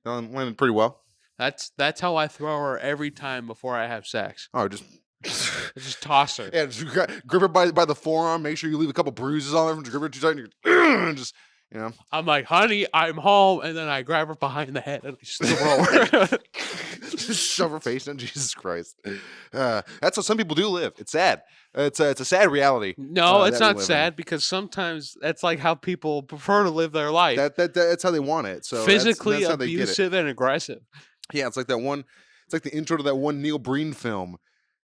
Landed pretty well. That's how I throw her every time before I have sex. Oh, just I just toss her. yeah, just grip her by the forearm. Make sure you leave a couple bruises on her. Just grip her too tight. And just I'm like, honey, I'm home, and then I grab her behind the head and I just throw her. just shove her face in. Jesus Christ, that's how some people do live. It's sad. It's a sad reality. No, it's that we not live in. sad because sometimes that's like how people prefer to live their life. That's how they want it. So Physically that's how they get it. abusive and aggressive. Yeah, it's like that one. It's like the intro to that one Neil Breen film,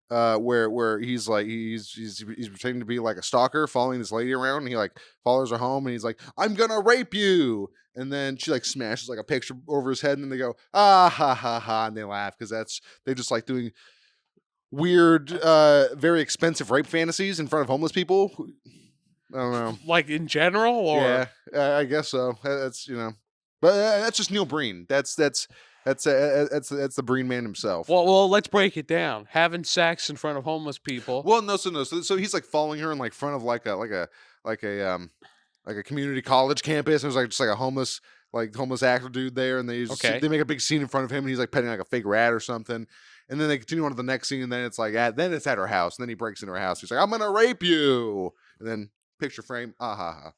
where he's like he's pretending to be like a stalker, following this lady around, and he like follows her home, and he's like, "I'm gonna rape you," and then she like smashes like a picture over his head, and then they go, "Ah ha ha ha," and they laugh because they just like doing weird, very expensive rape fantasies in front of homeless people. I don't know. Like in general, or Yeah, I guess so. That's but that's just Neil Breen. That's the Breen man himself. well, let's break it down. Having sex in front of homeless people. Well, no, so he's like following her in like front of like a community college campus. There's like just like a homeless actor dude there, and they make a big scene in front of him, and he's like petting like a fake rat or something. And then they continue on to the next scene, and then it's like then it's at her house, and then he breaks into her house. He's like, "I'm gonna rape you," and then picture frame, ah ha ha.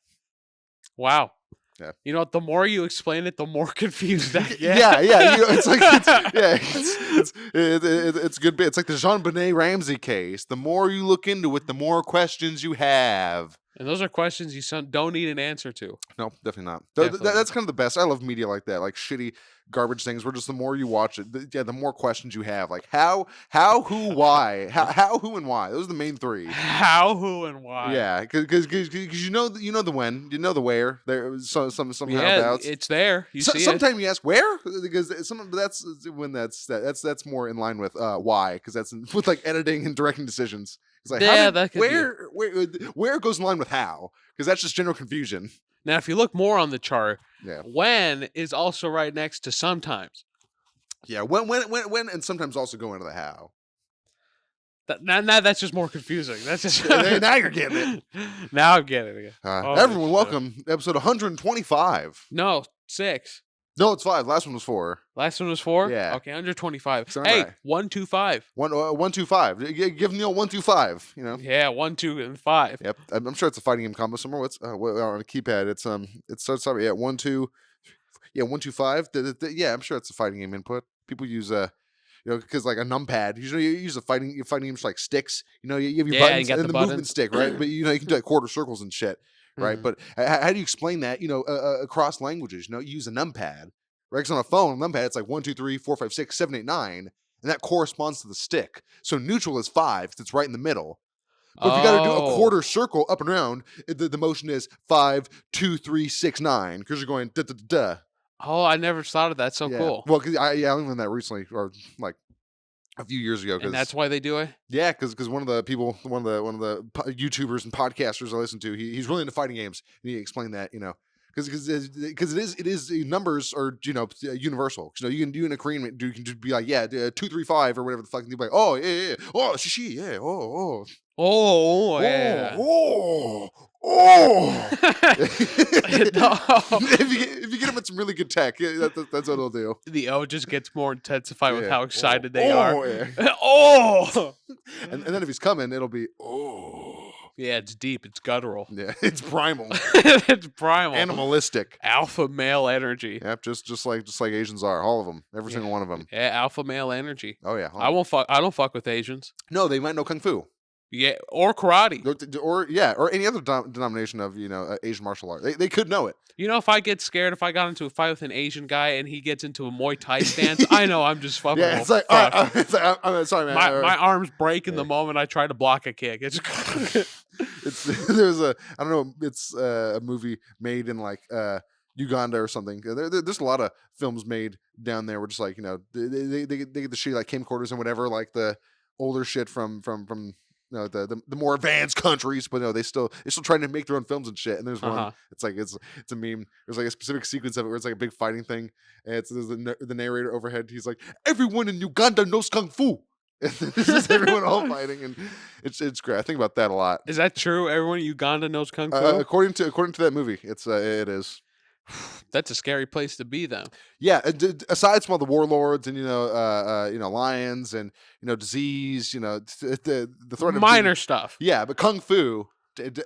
Wow. Yeah. You know what? The more you explain it, the more confused I get. Yeah. It's like it's good. It's like the Jean-Benet Ramsey case. The more you look into it, the more questions you have. And those are questions you don't need an answer to. No, definitely not. Definitely That's kind of the best. I love media like that, like shitty garbage things. Where just the more you watch it, the more questions you have. Like how, who, why, how, who, and why. Those are the main three. How, who, and why? Yeah, because you know the when, you know the where. There somehow doubts. It's there. You see sometimes you ask where, because that's more in line with why, because that's with like editing and directing decisions. It's like where goes in line with how, because that's just general confusion. Now, if you look more on the chart, Yeah, when is also right next to sometimes. Yeah, when, and sometimes also go into the how. Now that's just more confusing. That's just now you're getting it. Now I'm getting it. Everyone, welcome episode 125. No, 6. No, it's 5. Last one was 4. Last one was 4? Yeah. Okay, 125. So hey, 125. 125. Give Neil 125. Yeah, 1, 2, and 5. Yep. I'm sure it's a fighting game combo somewhere. What's on a keypad? It starts out 1, 2. Yeah, 1, 2, 5. Yeah, I'm sure it's a fighting game input. People use because like a numpad, usually you use a fighting games like sticks. You have your buttons and the movement stick, right? But you can do like quarter circles and shit, right? But how do you explain that? Across languages, you use a numpad, right? Because on a phone, numpad it's like 1, 2, 3, 4, 5, 6, 7, 8, 9, and that corresponds to the stick. So neutral is 5 because it's right in the middle. But if you got to do a quarter circle up and around, the motion is 5, 2, 3, 6, 9 because you're going da da da da. Oh, I never thought of that. So cool. Well, I only learned that recently, or like a few years ago. And that's why they do it. Yeah, because one of the YouTubers and podcasters I listen to, he's really into fighting games, and he explained that because it is numbers are universal. You can do an Korean, you can just be like 2, 3, 5 or whatever the fuck, and you'll be like yeah oh shishi yeah oh yeah oh. If you get them with some really good tech, that's what it'll do. The O just gets more intensified with how excited they are. Yeah. And then if he's coming, it'll be yeah, it's deep, it's guttural. Yeah, it's primal. It's primal, animalistic, alpha male energy. Yep, just like Asians are, all of them, every single one of them. Yeah, alpha male energy. Oh yeah, I don't fuck with Asians. No, they might know kung fu. Yeah, or karate, or any other denomination of Asian martial art. They could know it. If I get scared, if I got into a fight with an Asian guy and he gets into a Muay Thai stance, I know I'm just fucking. Yeah, it's like, I'm sorry, man. My arms break in the moment I try to block a kick. It's a movie made in like Uganda or something. There's a lot of films made down there where just like they get the shit like camcorders and whatever, like the older shit from the more advanced countries, but no, they're still trying to make their own films and shit. And there's one, it's a meme. There's like a specific sequence of it where it's like a big fighting thing, and there's the narrator overhead. He's like, everyone in Uganda knows kung fu. This is everyone all fighting, and it's great. I think about that a lot. Is that true? Everyone in Uganda knows kung fu. According to that movie, it is. That's a scary place to be, then. Yeah, aside from all the warlords and lions and disease, the threat of Minor stuff. yeah, but kung fu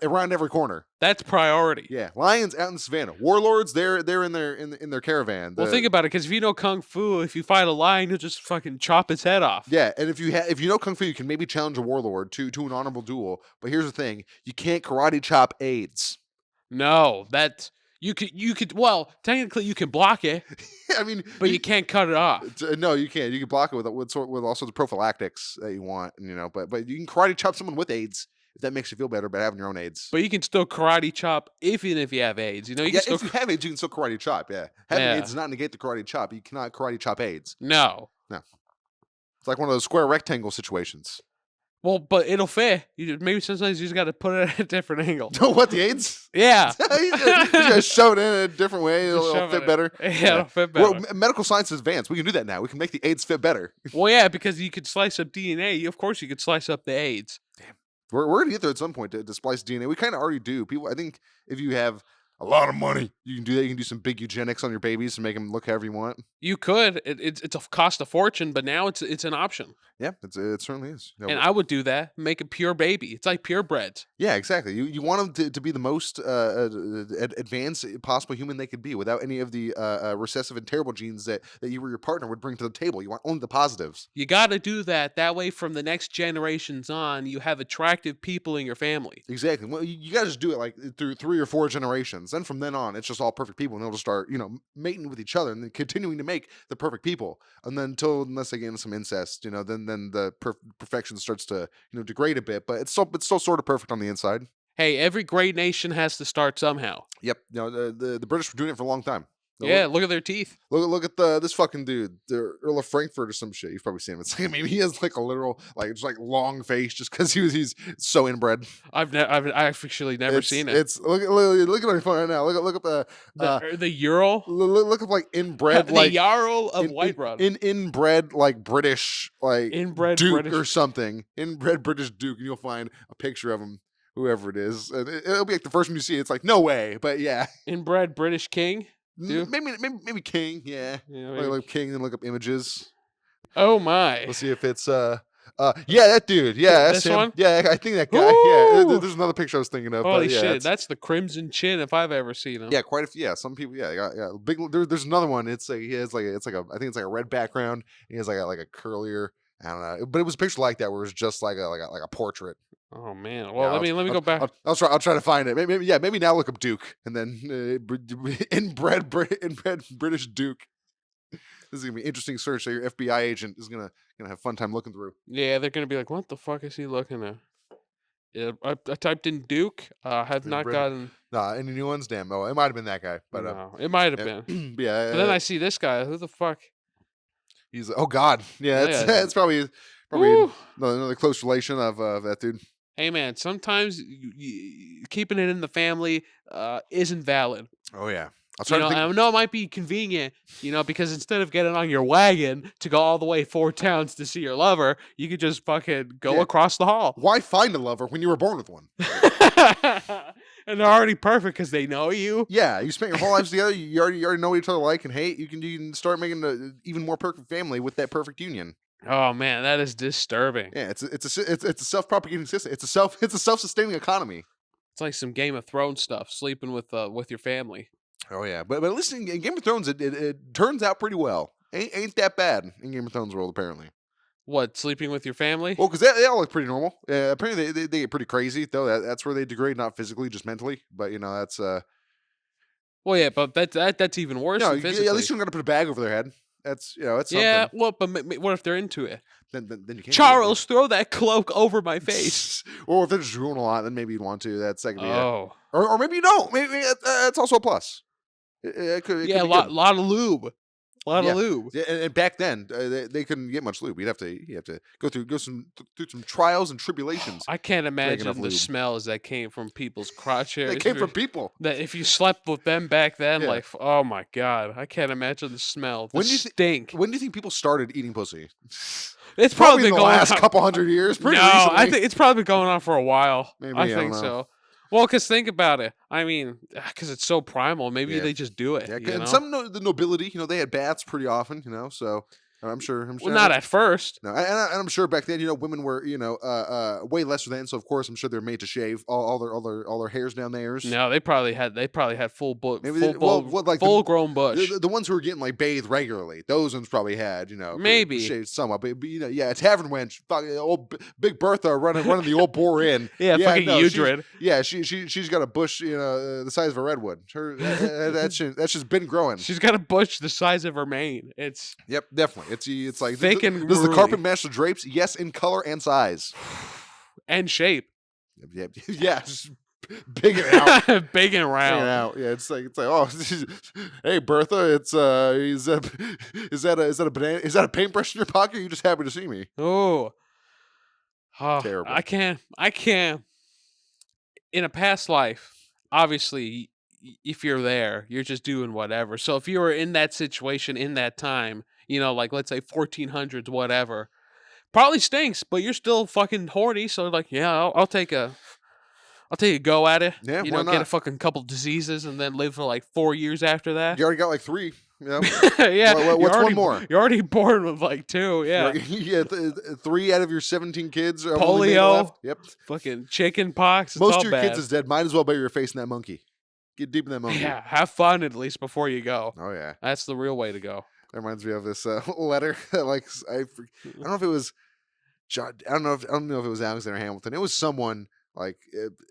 around every corner. That's priority. Yeah, lions out in the savannah. Warlords, they're in their caravan. Well, think about it, because if you know kung fu, if you fight a lion, you'll just fucking chop its head off. Yeah, and if you know kung fu, you can maybe challenge a warlord to an honorable duel. But here's the thing: you can't karate chop AIDS. No, that you could well, technically you can block it, I mean, but you can't cut it off. no, you can't. You can block it with all sorts of prophylactics that you want, but you can karate chop someone with AIDS if that makes you feel better about having your own AIDS. But you can still karate chop even if you have AIDS. You know, you Yeah, can still if you have AIDS, you can still karate chop. Yeah, having AIDS yeah. does not negate the karate chop. You cannot karate chop AIDS. No. No, it's like one of those square rectangle situations. Well, but it'll fit. Maybe sometimes you just got to put it at a different angle. No, what the AIDS? Yeah. You just shove it in a different way. Just It'll shove fit it better. in. Yeah, it'll fit Well, better. medical science is advanced. We can do that now. We can make the AIDS fit better. Well, yeah, because you could slice up DNA. Of course, you could slice up the AIDS. We're gonna get there at some point to splice DNA. We kind of already do. People, I think, if you have a lot of money, you can do that. You can do some big eugenics on your babies and make them look however you want. You could. It's a cost a fortune, but now it's an option. Yeah, it certainly is. And I would do that. Make a pure baby. It's like purebreds. Yeah, exactly. You want them to be the most advanced possible human they could be, without any of the recessive and terrible genes that you or your partner would bring to the table. You want only the positives. You got to do that. That way, from the next generations on, you have attractive people in your family. Exactly. Well, you got to just do it like through 3 or 4 generations. Then from then on, it's just all perfect people, and they'll just start, mating with each other and then continuing to make the perfect people. And then unless they get into some incest, then the perfection starts to degrade a bit. But it's still sort of perfect on the inside. Hey, every great nation has to start somehow. Yep. The British were doing it for a long time. Now, Yeah, look at their teeth. Look at this fucking dude, the Earl of Frankfurt or some shit. You've probably seen him. It's like maybe he has like a literal just like long face just because he's so inbred. I've actually never seen it. It's look at on your phone right now. Look up The Ural, look up like inbred the like Jarl of Whiterun. inbred like British like Inbred Duke British or something. Inbred British Duke, and you'll find a picture of him, whoever it is, and it'll be like the first one you see. It's like no way, but yeah. Inbred British King. Dude. Maybe King, yeah. Yeah, Like King, and look up images. Oh my! Let's see if it's yeah, that dude. Yeah, that's This him. one? Yeah, I think that guy. Yeah, Ooh! there's another picture I was thinking of. Holy but yeah, shit, that's the Crimson Chin if I've ever seen him. yeah, quite a few. Yeah, some people. Yeah. Big. There's another one. It's like he has like it's like a. I think it's like a red background. He has like a curlier. I don't know, but it was a picture like that where it's just like a portrait. Oh man. Yeah, Well, let me go back. I'll try to find it. Maybe now look up Duke and then inbred British Duke. This is gonna be an interesting search that your FBI agent is gonna have a fun time looking through. Yeah, they're gonna be like, "What the fuck is he looking at?" Yeah, I typed in Duke. Have not Inbred. gotten. Nah, any new ones? Damn. Oh, it might have been that guy, but No, it might have yeah, been. yeah. But then I see this guy. Who the fuck? He's oh god, yeah. Yeah. It's probably Woo. another close relation of that dude. Hey man, sometimes keeping it in the family isn't valid. Oh yeah, I'll try You to know, think. I know it might be convenient, because instead of getting on your wagon to go all the way 4 towns to see your lover, you could just fucking go Yeah. across the hall. Why find a lover when you were born with one? And they're already perfect because they know you. Yeah, you spent your whole lives together. You already know what each other like and hate. You can start making an even more perfect family with that perfect union. Oh man, that is disturbing. Yeah, it's a self-propagating system. It's a self-sustaining economy. It's like some Game of Thrones stuff, sleeping with your family. Oh yeah, but at least in Game of Thrones, it turns out pretty well. Ain't that bad in Game of Thrones world apparently. What, sleeping with your family? Well, because they all look pretty normal. Apparently they get pretty crazy though. That's where they degrade, not physically, just mentally. But that's Well, yeah, but that's even worse than physically. at least you don't got to put a bag over their head. That's that's Yeah, something. well, but what if they're into it? Then you can't. Charles, throw that cloak over my face. Or if they're just drooling a lot, then maybe you'd want to. That's that could be it. Oh, Or maybe you don't. Maybe that's also a plus. It could yeah, be lot good. lot of lube, lot Yeah. of lube. Yeah, and back then they couldn't get much lube. You have to go through some trials and tribulations. I can't enough imagine the lube. smells that came from people's crotch hairs. They came from people. That if you slept with them back then, Yeah. like, oh my god, I can't imagine the smell. The When do you stink. When do you think people started eating pussy? It's Probably probably in been the going last on. couple hundred years. Pretty No, recently. I think it's probably been going on for a while. Maybe, I I don't think know. so. Well, because think about it. I mean, because it's so primal. Maybe Yeah, they just do it. yeah, You and know. some the nobility, they had baths pretty often, so I'm Well, sure. not at first. No, and I'm sure back then, women were, way lesser than. So of course, I'm sure they're made to shave all their hairs down theirs. No, they probably had Maybe what like full grown bush. the ones who were getting like bathed regularly, those ones probably had Maybe. shaved somewhat, but yeah, a tavern wench, old Big Bertha running the old boar in. Yeah, Yeah, fucking no, Udrid. she's got a bush, the size of a redwood. That's just been growing. She's got a bush the size of her mane. It's Yep, definitely. It's like thick and does the carpet gruely. match the drapes? Yes, in color and size. And shape. Yep, yep, yeah, just big it out. Big and Hanging round. out, yeah. It's like, oh, hey Bertha, is that a banana? Is that a paintbrush in your pocket? Or are you just happy to see me? Oh. Oh, I Terrible. can't. I can't. In a past life, obviously, if you're there, you're just doing whatever. So if you were in that situation in that time, like let's say 1400s, whatever, probably stinks, but you're still fucking horny. So like, yeah, I'll take a go at it. Yeah, why Get a not? fucking couple diseases and then live for like 4 years after that. You already got like three. Yeah, you're What's one already more? you're already born with like two. You're Yeah, yeah, three out of your 17 kids have only made it polio, left. Yep, fucking chicken pox. It's most all of your kids bad. is dead. Might as well bet you're facing that monkey. Get deep in that monkey. Yeah, have fun at least before you go. Oh yeah. That's the real way to go. That reminds me of this letter. Like I don't know if it was John. I don't know if it was Alexander Hamilton. It was someone like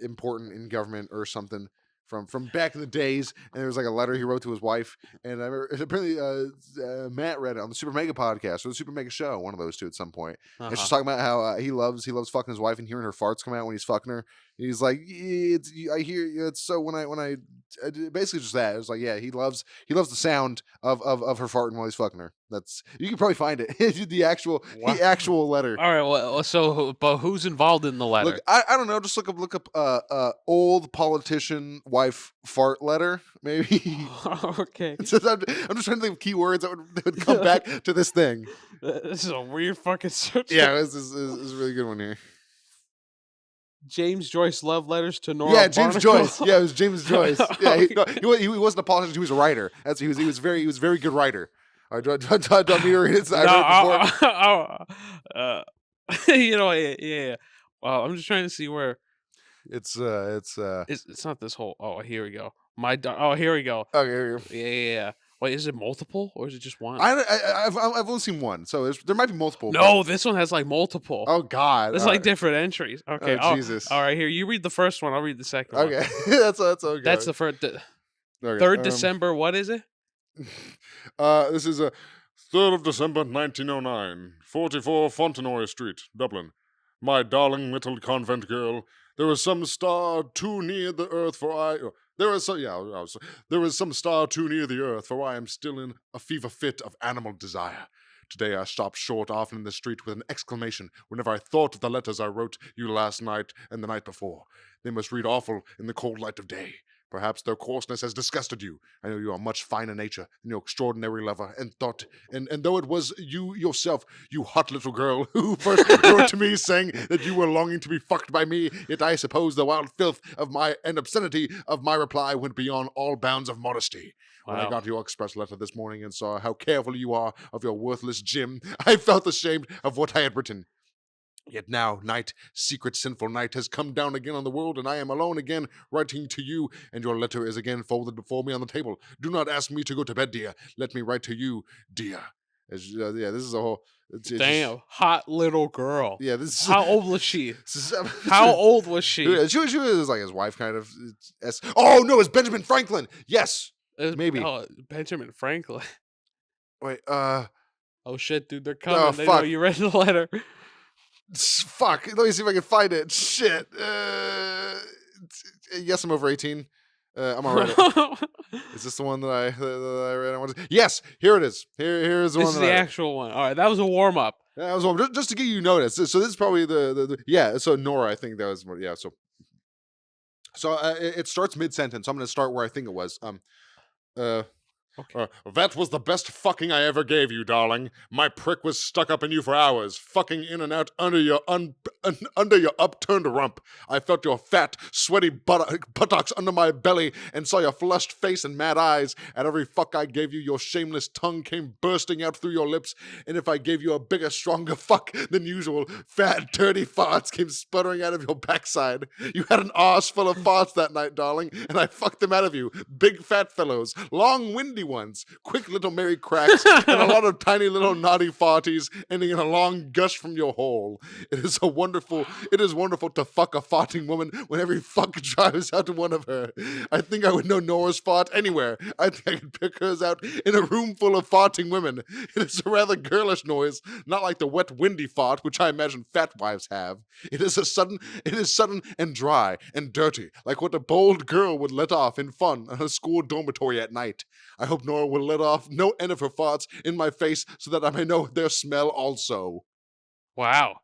important in government or something from back in the days. And there was like a letter he wrote to his wife. And I remember apparently Matt read it on the Super Mega podcast or the Super Mega Show, one of those two at some point. And she's Uh-huh. talking about how he loves fucking his wife and hearing her farts come out when he's fucking her. He's like, I hear it's so when I basically just that. It was like, yeah, he loves the sound of her farting while he's fucking her. That's you can probably find it. Wow. The actual letter. All right. Well, so but who's involved in the Look, letter? I don't know. Just look up old politician wife fart letter. Maybe Okay. I'm just trying to think of keywords that would come back to this thing. This is a weird fucking search. Yeah, this is a really good one here. James Joyce love letters to Nora Yeah, James Barnacle. Joyce. Yeah, it was James Joyce. Yeah, Okay. he wasn't a politician. He was a writer. He was a very good writer. All right, do I need to read it? I No, read it before. yeah, yeah. Well, I'm just trying to see where It's it's not this whole. Oh, here we go. Oh, here we go. okay. Here we go. Yeah, yeah, yeah. Wait, is it multiple or is it just one? I've only seen one, so there might be multiple. But No, this one has like multiple. oh God, There's like different entries. Okay. oh Oh, Jesus. all right. Here, you read the first one. I'll read the second one. Okay, that's okay. That's the first. Okay, 3rd December. What is it? this is a 3rd of December, 1909, 44 Fontenoy Street, Dublin. My darling little convent girl, there was some star too near the earth for I. Oh, there was some, yeah, there was some star too near the earth, for I am still in a fever fit of animal desire. Today I stopped short often in the street with an exclamation whenever I thought of the letters I wrote you last night and the night before. They must read awful in the cold light of day. Perhaps their coarseness has disgusted you. I know you are much finer nature than your extraordinary lover, and thought, and though it was you yourself, you hot little girl, who first wrote to me saying that you were longing to be fucked by me, yet I suppose the wild filth of my and obscenity of my reply went beyond all bounds of modesty. When I Wow. got your express letter this morning and saw how careful you are of your worthless Jim, I felt ashamed of what I had written. Yet now, night, secret sinful night, has come down again on the world, and I am alone again, writing to you, and your letter is again folded before me on the table. Do not ask me to go to bed, dear. Let me write to you, dear. Yeah, this is a whole. It's just, Damn, hot little girl. yeah, this How old was she? is. How old was she? She was like his wife, kind of. Oh no, it's Benjamin Franklin. Yes, maybe. Benjamin Franklin. Wait, Oh shit, dude, they're oh coming. They know fuck. you read the letter. Fuck. Let me see if I can find it. Shit. Yes, I'm over 18. I'm alright. Is this the one that I read? Yes, here it is. Here's the This one is that the I read. actual one. All right, that was a warm up. That was one just to get you notice. So this is probably the yeah. So Nora, I think that was yeah. So it starts mid sentence. So I'm going to start where I think it was. Uh, Okay. That was the best fucking I ever gave you, darling. My prick was stuck up in you for hours, fucking in and out under your under your upturned rump. I felt your fat, sweaty buttocks under my belly and saw your flushed face and mad eyes. At every fuck I gave you, your shameless tongue came bursting out through your lips. And if I gave you a bigger, stronger fuck than usual, fat, dirty farts came sputtering out of your backside. You had an arse full of farts that night, darling, and I fucked them out of you. Big fat fellows, long windy ones, quick little merry cracks, and a lot of tiny little naughty farties ending in a long gush from your hole. It is wonderful to fuck a farting woman when every fuck drives out to one of her. I think I would know Nora's fart anywhere. I think I could pick hers out in a room full of farting women. It is a rather girlish noise, not like the wet, windy fart, which I imagine fat wives have. It is sudden and dry and dirty, like what a bold girl would let off in fun in a school dormitory at night. I hope Nora will let off no end of her farts in my face so that I may know their smell also. Wow.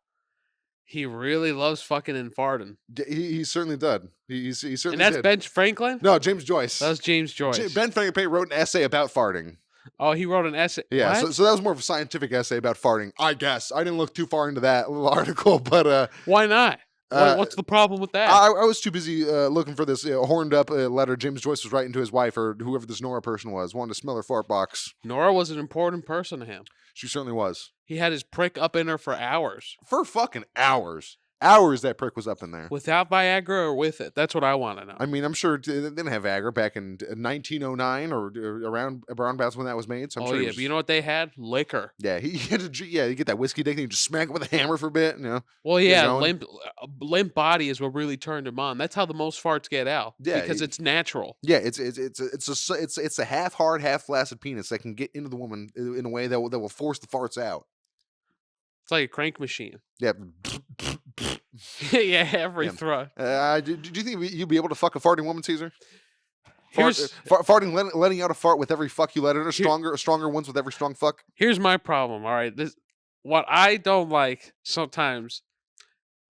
He really loves fucking and farting. He certainly did. He And certainly that's did. Ben Franklin? No, James Joyce. That was James Joyce. Ben Franklin wrote an essay about farting. Oh, he wrote an essay. Yeah, What? so that was more of a scientific essay about farting, I guess. I didn't look too far into that little article, but Why not? uh, What's the problem with that? I was too busy looking for this horned up letter James Joyce was writing to his wife or whoever this Nora person was, wanting to smell her fart box. Nora was an important person to him. She certainly was. He had his prick up in her for hours. For fucking hours. Hours that prick was up in there. Without Viagra or with it? That's what I want to know. I mean, I'm sure they didn't have Viagra back in 1909 or around about when that was made. So I'm Oh, sure he yeah. was, But you know what they had? Liquor. yeah, he had to, you get that whiskey dick and you just smack it with a hammer for a bit, you know. Well, Get yeah, going. limp body is what really turned him on. That's how the most farts get out. Yeah, Because it's natural. Yeah, it's a half hard, half flaccid penis that can get into the woman in a way that will force the farts out. It's like a crank machine. Yeah. Yeah, every Yeah. thrust. Do you think you'd be able to fuck a farting woman, Caesar? Here's Farting, letting out a fart with every fuck you let it, or Here- stronger ones with every strong fuck. here's my problem. All right, what I don't like sometimes,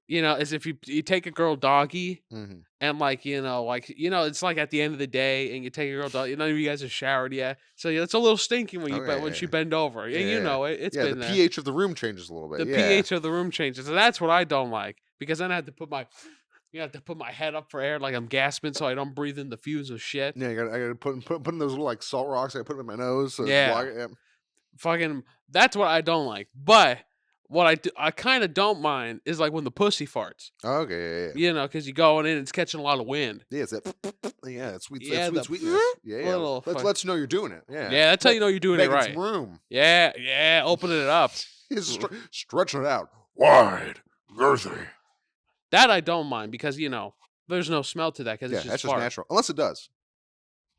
is if you take a girl doggy Mm-hmm. and it's like at the end of the day and you take a girl doggy. None of you guys have showered yet, so it's a little stinky when Oh, yeah, when yeah, she yeah. bend over. Yeah, you know it. It's Yeah, been the there. pH of the room changes a little bit. The Yeah. pH of the room changes, and that's what I don't like because then I have to put my head up for air like I'm gasping so I don't breathe in the fumes of shit. Yeah, I gotta put in those little like salt rocks. I put them in my nose. So Yeah. block it. Yeah. Fucking, that's what I don't like. But what I kind of don't mind is like when the pussy farts. Oh, okay. Yeah. Because you going in and it's catching a lot of wind. Yeah, it's that. Yeah, it's sweet. Yeah, Sweet the sweetness. Yeah. little Let's you know you're doing it. Yeah. Yeah, that's how you know you're doing it Making right. some room. Yeah, opening it up. He's stretching it out. Wide, girthy. That I don't mind because there's no smell to that because Yeah, it's that's just just fart. natural. Unless it does.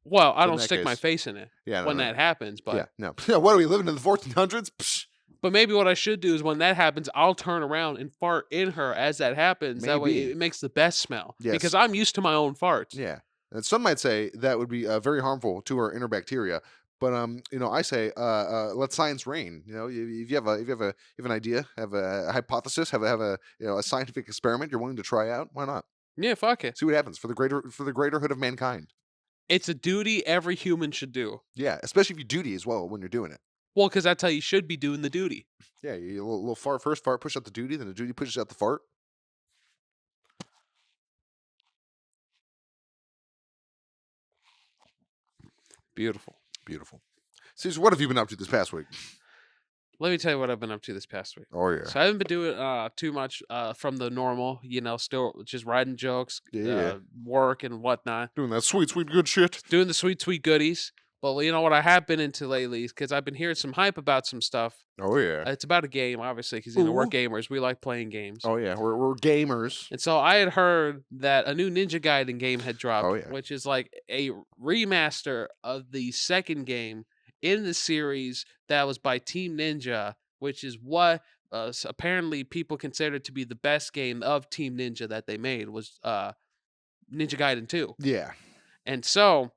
Well, I In don't that stick my case. face in it Yeah. No, when no. that happens, but Yeah. No. What are we living in the 1400s? Psh, but maybe what I should do is when that happens, I'll turn around and fart in her as that happens. That way Maybe. it makes the best smell. Yes. Because I'm used to my own farts. Yeah. And some might say that would be very harmful to our inner bacteria. But I say let science reign. If you have an idea, have a hypothesis, have a a scientific experiment you're willing to try out, why not? Yeah, fuck it. See what happens for the greater hood of mankind. It's a duty every human should do. Yeah, especially if you duty as well when you're doing it. Well, because that's how you should be doing the duty. Yeah, you little fart first, fart push out the duty, then the duty pushes out the fart. Beautiful. Beautiful. Caesar, what have you been up to this past week? Let me tell you what I've been up to this past week. Oh yeah. So I haven't been doing too much from the normal, still just writing jokes, Yeah. work and whatnot, Doing that sweet good shit. doing the sweet goodies. But what I have been into lately, because I've been hearing some hype about some stuff. Oh yeah. It's about a game, obviously, because we're Ooh. gamers. We like playing games. Oh yeah. We're gamers. And so I had heard that a new Ninja Gaiden game had dropped, Oh, yeah. which is like a remaster of the second game in the series that was by Team Ninja, which is what apparently people consider to be the best game of Team Ninja that they made was Ninja Gaiden 2. Yeah. And so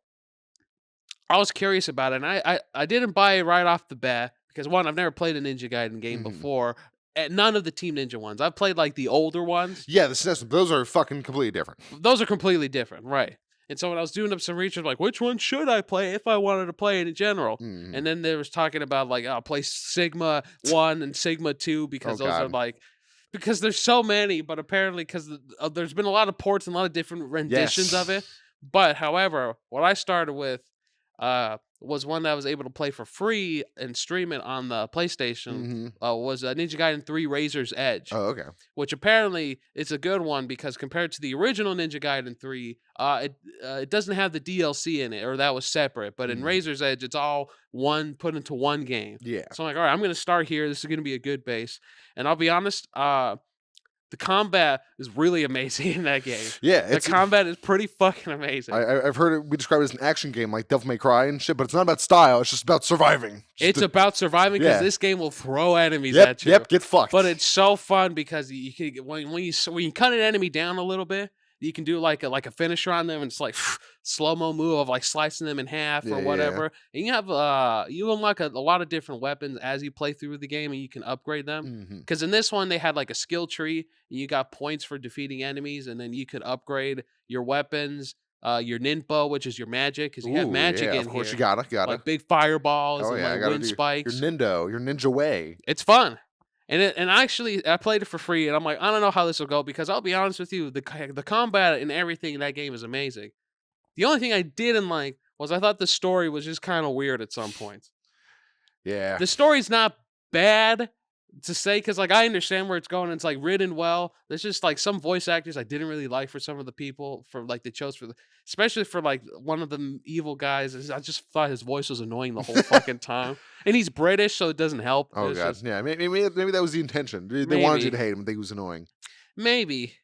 I was curious about it, and I didn't buy it right off the bat because one, I've never played a Ninja Gaiden game Mhm. before. And none of the Team Ninja ones. I've played like the older ones. Yeah, those are fucking completely different. Those are completely different, right? And so when I was doing up some research, like which one should I play if I wanted to play it in general? Mhm. And then there was talking about like, oh, play Sigma 1 and Sigma 2 Oh because those are god. like because there's so many, but apparently because there's been a lot of ports and a lot of different renditions of it. Yes. But however, what I started with was one that I was able to play for free and stream it on the PlayStation. Mhm. Was Ninja Gaiden 3 Razor's Edge, Oh, okay. which apparently is a good one because compared to the original Ninja Gaiden 3, it doesn't have the DLC in it, or that was separate. But in Mhm. Razor's Edge, it's all one put into one game. Yeah. So I'm like, all right, I'm gonna start here. This is gonna be a good base. And I'll be honest, the combat is really amazing in that game. Yeah, The it's combat is pretty fucking amazing. I've heard it be described as an action game like Devil May Cry and shit, but it's not about style, it's just about surviving. Just It's the about surviving because yeah. this game will throw enemies Yep, at you. yep, get But fucked. it's so fun because you can when you cut an enemy down a little bit, you can do like a finisher on them, and it's like slow-mo move of like slicing them in half Yeah, or yeah. whatever. And you unlock a lot of different weapons as you play through the game, and you can upgrade them. Mhm. Because in this one they had like a skill tree, and you got points for defeating enemies, and then you could upgrade your weapons, your ninpo, which is your magic, because you have Ooh, magic yeah, in of course you here, gotta. like big fireballs Oh and yeah, I like gotta wind do your spikes. Nindo, your Ninja Way. It's fun. And actually I played it for free and I'm like, I don't know how this will go because I'll be honest with you, the combat and everything in that game is amazing. The only thing I didn't like was I thought the story was just kind of weird at some points. Yeah. The story's not bad to say because like I understand where it's going. It's like written well. There's just like some voice actors I didn't really like for some of the people for like they chose for the especially for like one of the evil guys. I just thought his voice was annoying the whole fucking time. And he's British, so it doesn't help. Oh It's god. just Yeah, maybe that was the intention. They wanted you to maybe. hate him and think he was annoying. Maybe.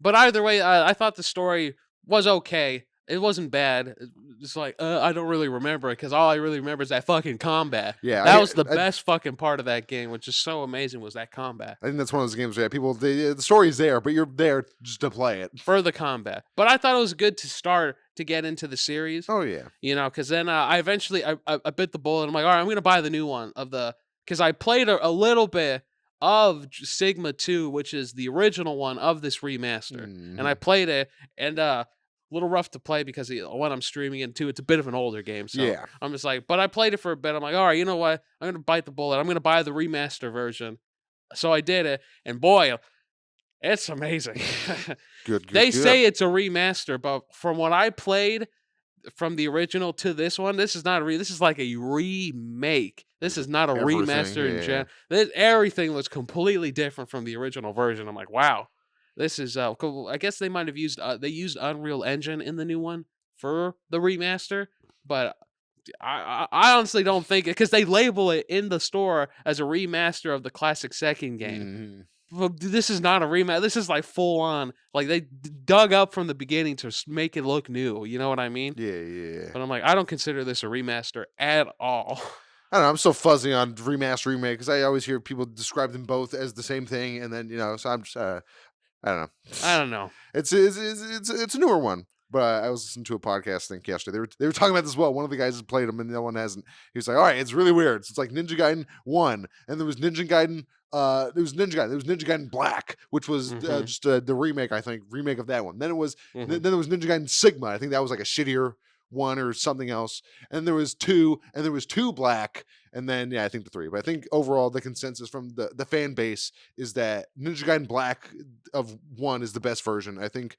But either way, I thought the story was okay. It wasn't bad. It's like, I don't really remember it because all I really remember is that fucking combat. Yeah, That was the I best fucking part of that game, which is so amazing, was that combat. I think that's one of those games where people the story's there, but you're there just to play it. For the combat. But I thought it was good to start to get into the series, Oh yeah. because then I eventually I bit the bullet. I'm like, all right, I'm gonna buy the new one of the because I played a little bit of Sigma 2, which is the original one of this remaster, and I Mhm. played it, and a little rough to play because when I'm streaming it too, it's a bit of an older game, so Yeah. I'm just like, but I played it for a bit. I'm like, all right, you know what? I'm gonna bite the bullet. I'm gonna buy the remaster version. So I did it, and boy, it's amazing. Good, good, They good. say it's a remaster, but from what I played from the original to this one, this is not this is like a remake. This is not a Everything, remaster in yeah. gen. Everything was completely different from the original version. I'm like, wow, this is cool. I guess they might have used they used Unreal Engine in the new one for the remaster, but I honestly don't think it because they label it in the store as a remaster of the classic second game. Mhm. Well, this is not a rematch. This is like full on. Like they dug up from the beginning to make it look new. You know what I mean? Yeah, yeah. But I'm like, I don't consider this a remaster at all. I don't know. I'm so fuzzy on remaster remake because I always hear people describe them both as the same thing, and then so I'm just I don't know. I don't know. It's a newer one. But I was listening to a podcast I think yesterday. They were talking about this as well. One of the guys has played them and the other one hasn't. He was like, "All right, it's really weird. So it's like Ninja Gaiden 1, and there was Ninja Gaiden. There was Ninja Gaiden Black, which was Hmm. just the remake. I think remake of that one. Then it was Hmm. then there was Ninja Gaiden Sigma. I think that was like a shittier one or something else. And there was two, and there was two Black, and then yeah, I think the three. But I think overall the consensus from the fan base is that Ninja Gaiden Black of one is the best version. I think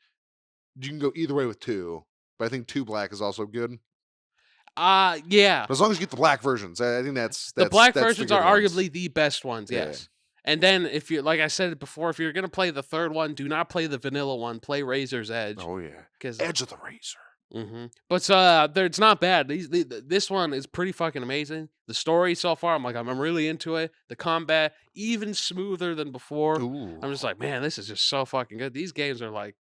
you can go either way with two, but I think two Black is also good. Yeah. But as long as you get the black versions, I think that's The that's black that's the versions good are ones. arguably the best ones, Yeah. yes. And then if you like I said it before, if you're gonna play the third one, do not play the vanilla one. Play Razor's Edge. Oh yeah. Because Edge of the Razor. But it's not bad. This one is pretty fucking amazing. The story so far, I'm really into it. The combat even smoother than before. Ooh. I'm just like, man, this is just so fucking good. These games are like,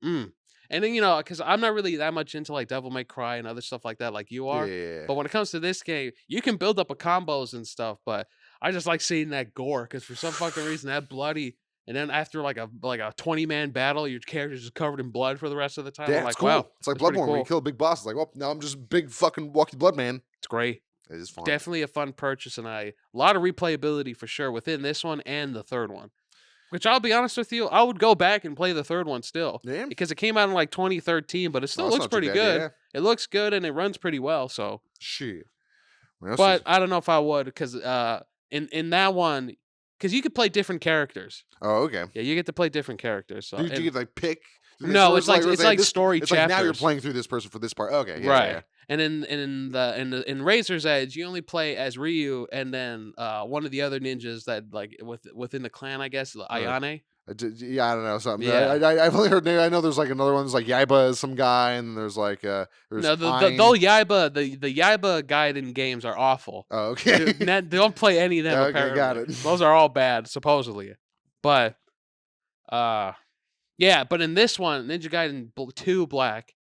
mm. And then because I'm not really that much into like Devil May Cry and other stuff like that, like you are. Yeah. But when it comes to this game, you can build up a combos and stuff. But I just like seeing that gore because for some fucking reason that bloody. And then after like a 20-man battle, your character's just covered in blood for the rest of the time. I'm Yeah, it's like, wow, cool. It's like that's pretty Bloodborne when you cool. kill a big boss. It's like, well, now I'm just big fucking walkie blood man. It's great. It is fun. Definitely a fun purchase, and a lot of replayability for sure within this one and the third one. Which I'll be honest with you, I would go back and play the third one still Yeah, because it came out in like 2013, but it well, still that's looks not too pretty bad. good. Yeah, It looks good and it runs pretty well. So, shit. What else but is? I don't know if I would because in that one, because you could play different characters. Oh, okay. Yeah, you get to play different characters. So Do you and get like pick this, no, or it's is it like, like or is it's it like this? story It's like now you're chapters. playing through this person for this part. Okay, yeah, yeah, Right. And in Razor's Edge, you only play as Ryu and then one of the other ninjas that like within the clan, I guess, yeah. Ayane. Yeah, I don't know something. Yeah. I've only heard. I know there's like another one. There's like Yaiba is some guy, and there's like there's No, the Ein. old Yaiba, the Yaiba guided games are awful. Oh, okay. Don't play any of them Okay, got apparently. it. Those are all bad, supposedly. But uh yeah, but in this one, Ninja Gaiden 2 Black,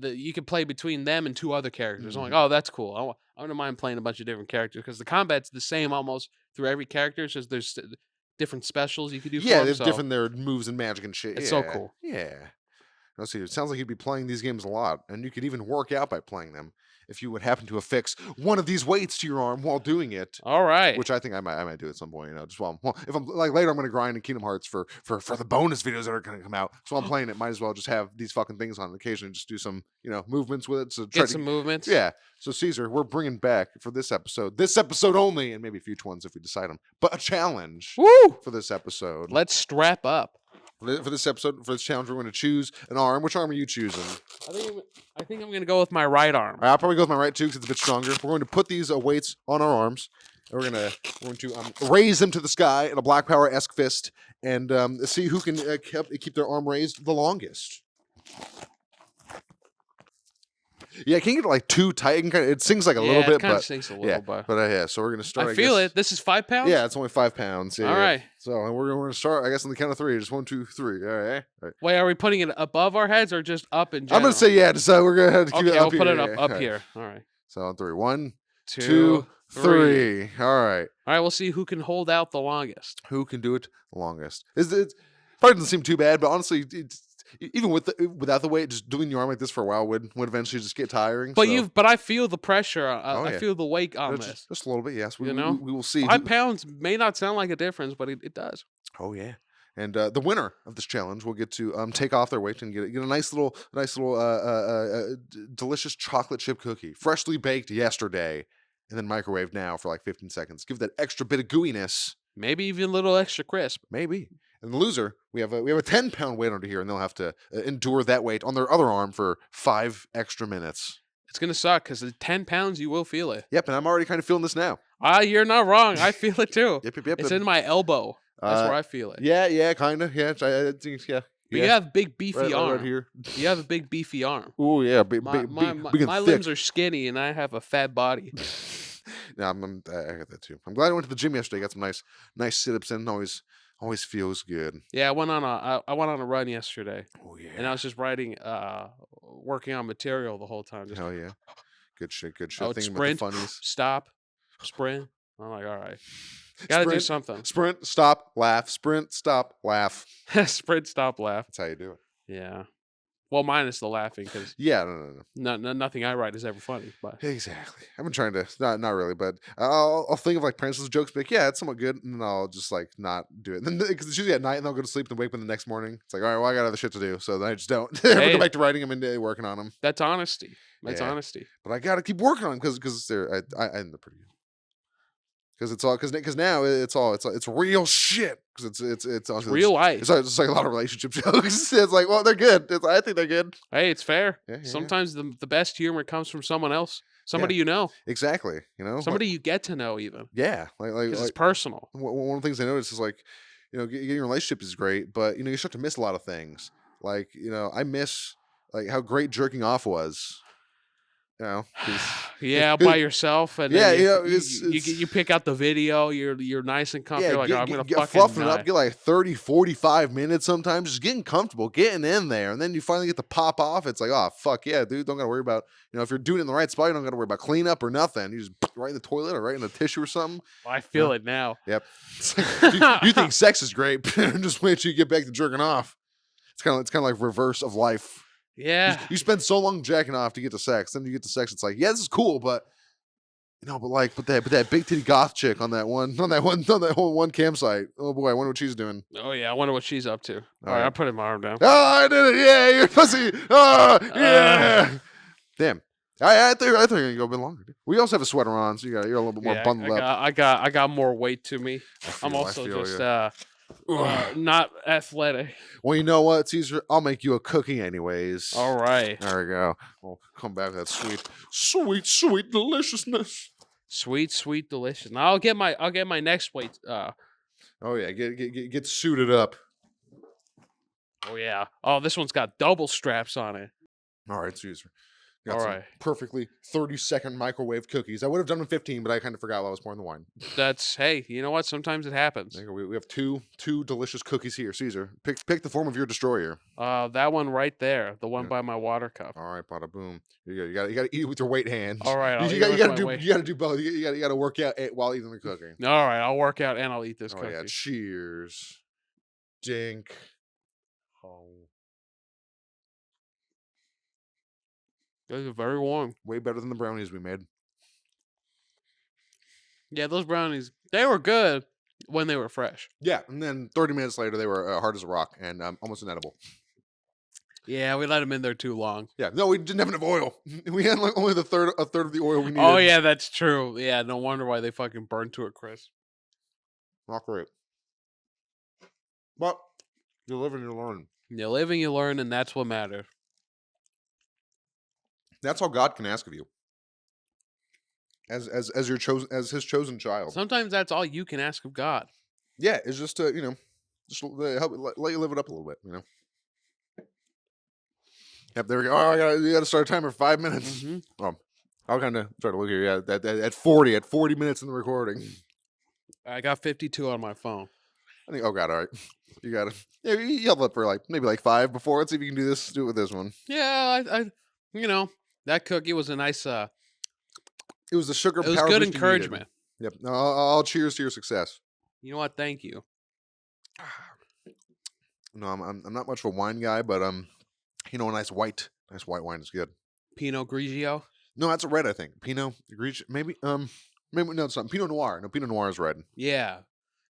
you can play between them and two other characters. I'm like, Mhm. oh, that's cool. I don't mind playing a bunch of different characters because the combat's the same almost through every character. It's just there's different specials you could do for Yeah, them. there's So different their moves and magic and shit. it's so Yeah, cool. yeah. Let's see. It sounds like you'd be playing these games a lot, and you could even work out by playing them if you would happen to affix one of these weights to your arm while doing it. All right. Which I think I might do at some point. You know, just while if I'm like later, I'm going to grind in Kingdom Hearts for the bonus videos that are going to come out. So while I'm playing it, might as well just have these fucking things on, and occasionally just do some movements with it. So try Get to some movements. yeah. So Caesar, we're bringing back for this episode only, and maybe future ones if we decide them, but a challenge Woo! for this episode. Let's strap up. For this episode, for this challenge, we're going to choose an arm. Which arm are you choosing? I think I'm gonna go with my right arm. I'll probably go with my right too because it's a bit stronger. We're going to put these weights on our arms. And we're going to raise them to the sky in a Black Power esque fist, and see who can keep their arm raised the longest. Yeah, it can get like too tight. It sings like a little Yeah, it bit, kind of but sinks a yeah, little, but yeah. So we're gonna start. I I feel guess. it. This is 5 pounds. Yeah, it's only 5 pounds. Yeah, All yeah. right. So and we're gonna start. I guess on the count of three. Just 1, 2, 3. All right. All right. Wait, are we putting it above our heads or just up in I'm general? gonna say yeah. So we're gonna have to keep Okay, it we'll up here. put it Yeah, up yeah. up All right. here. All right. So on three. 1, 2, 2, 3. 3. All right. All right, we'll see who can hold out the longest. Who can do it the longest? It probably doesn't seem too bad, but honestly, even without the weight, just doing your arm like this for a while would eventually just get tiring. But So but I feel the pressure. oh I yeah, feel the weight on just, this. just a little bit. Yes, You know, we will see. 5 pounds may not sound like a difference, but it does. Oh yeah. And the winner of this challenge will get to take off their weight and get a nice little delicious chocolate chip cookie, freshly baked yesterday, and then microwaved now for like 15 seconds. Give that extra bit of gooiness, Maybe even a little extra crisp. maybe. And the loser, we have a 10-pound weight under here, and they'll have to endure that weight on their other arm for 5 extra minutes. It's gonna suck because at 10 pounds, you will feel it. Yep, and I'm already kind of feeling this now. You're not wrong. I feel it too. Yep. It's in my elbow. That's where I feel it. Yeah, kind of. Yeah, I think yeah. But Yeah, you have big beefy arm. right here. You have a big beefy arm. Oh yeah, big, My big, my big, my, big and my thick. limbs are skinny and I have a fat body. Yeah, I got that too. I'm glad I went to the gym yesterday. Got some nice sit-ups in. Always feels good. Yeah, I went on a run yesterday, Oh and I yeah. was just working on material the whole time. Just Hell yeah. Good shit. I would Thinking about the sprint, funnies. stop, sprint. I'm like, all right, gotta do Sprint, something. sprint, stop, laugh. Sprint, stop, laugh. Sprint, stop, laugh. That's how you do it. Yeah. Well, minus the laughing, because Yeah, no. nothing I write is ever funny. But Exactly. I've been trying to not really, but I'll think of like Prance's jokes, be like, yeah, it's somewhat good, and then I'll just like not do it. And then because it's usually at night, and I'll go to sleep and wake up the next morning. It's like, all right, well, I got other shit to do, so then I just don't. I Hey. go back to writing them and working on them. that's honesty. That's Yeah. honesty. But I got to keep working on them because they're I end up pretty good. Because it's all because now it's real shit because it's also Real life. it's just like a lot of relationship jokes. It's like, well, they're good. I think they're good. Hey, it's fair. Yeah. Sometimes the best humor comes from someone else, somebody you know, Exactly. You know, somebody you get to know, even yeah, because it's personal. one of the things I noticed is like, getting a relationship is great, but you start to miss a lot of things. Like, I miss like how great jerking off was. 'Cause Yeah, by yourself, and yeah, then it's you pick out the video. You're nice and comfy. yeah, You're like, oh, I'm gonna get fucking fluffing it die. up, get like 30, 45 minutes sometimes, just getting comfortable, getting in there, and then you finally get to pop off. It's like, oh fuck yeah, dude, don't gotta worry about if you're doing it in the right spot, you don't gotta worry about cleanup or nothing. You just right in the toilet or right in the tissue or something. I feel it now. Yep. It's like, you think sex is great, just wait till you get back to jerking off. It's kind of like reverse of life. Yeah, You spend so long jacking off to get to sex, then you get to sex. It's like, yeah, this is cool, but No, but that big titty goth chick on that whole one campsite. Oh boy, I wonder what she's doing. Oh yeah, I wonder what she's up to. All All right, right. I'm putting my arm down. Oh, I did it! Yeah, you're pussy. Oh, Uh, yeah. Damn. I think you're gonna go a bit longer. We also have a sweater on, so you're a little bit more yeah, bundled up. I got more weight to me. I'm I also feel just you. not athletic. Well, you know what, Caesar? I'll make you a cookie anyways. All right, There we go. We'll come back with that sweet deliciousness. sweet, sweet, delicious. Now I'll get my next weight. Oh yeah, get suited up. Oh yeah. Oh, this one's got double straps on it. All right, Caesar. All Got some right. perfectly 30-second microwave cookies. I would have done in 15, but I kind of forgot while I was pouring the wine. That's hey, you know what? Sometimes it happens. There you go. We have two delicious cookies here, Caesar. Pick the form of your destroyer. That one right there, the one Yeah. by my water cup. All right, bada boom. You gotta eat it with your weight hands. All right, You, I'll you eat it got you with gotta my do weight. you gotta do both. You gotta work out while eating the cookie. All right, I'll work out and I'll eat this Oh yeah, cookie. cheers. Dink. Oh, This is very warm. way better than the brownies we made. Yeah, those brownies, they were good when they were fresh. Yeah, and then 30 minutes later, they were hard as a rock and almost inedible. Yeah, we let them in there too long. Yeah, no, we didn't have enough oil. We had like only a third of the oil we Oh needed. yeah, that's true. Yeah, no wonder why they fucking burned to a crisp. Not great, but you live and you learn. You live and you learn, and that's what matters. That's all God can ask of you, as your chosen as His chosen child. Sometimes that's all you can ask of God. Yeah, it's just to just help let you live it up a little bit. Yep, there we go. Oh, you got to start a timer for 5 minutes. Hmm. I'll kind of try to look here. Yeah, at 40 minutes in the recording. I got 52 on my phone. I think. Oh God, all right. You got to. Yeah, you yelled up for maybe 5 before. Let's see if you can do this. Do it with this one. Yeah, you know, that cookie was a nice. It was the sugar It was power good boost you needed. encouragement. Yep. No, I'll cheers to your success. You know what? Thank you. No, I'm not much of a wine guy, but a nice white wine is good. Pinot Grigio. No, that's a red, I think. Pinot Grigio, maybe no, it's not Pinot Noir. No, Pinot Noir is red. Yeah,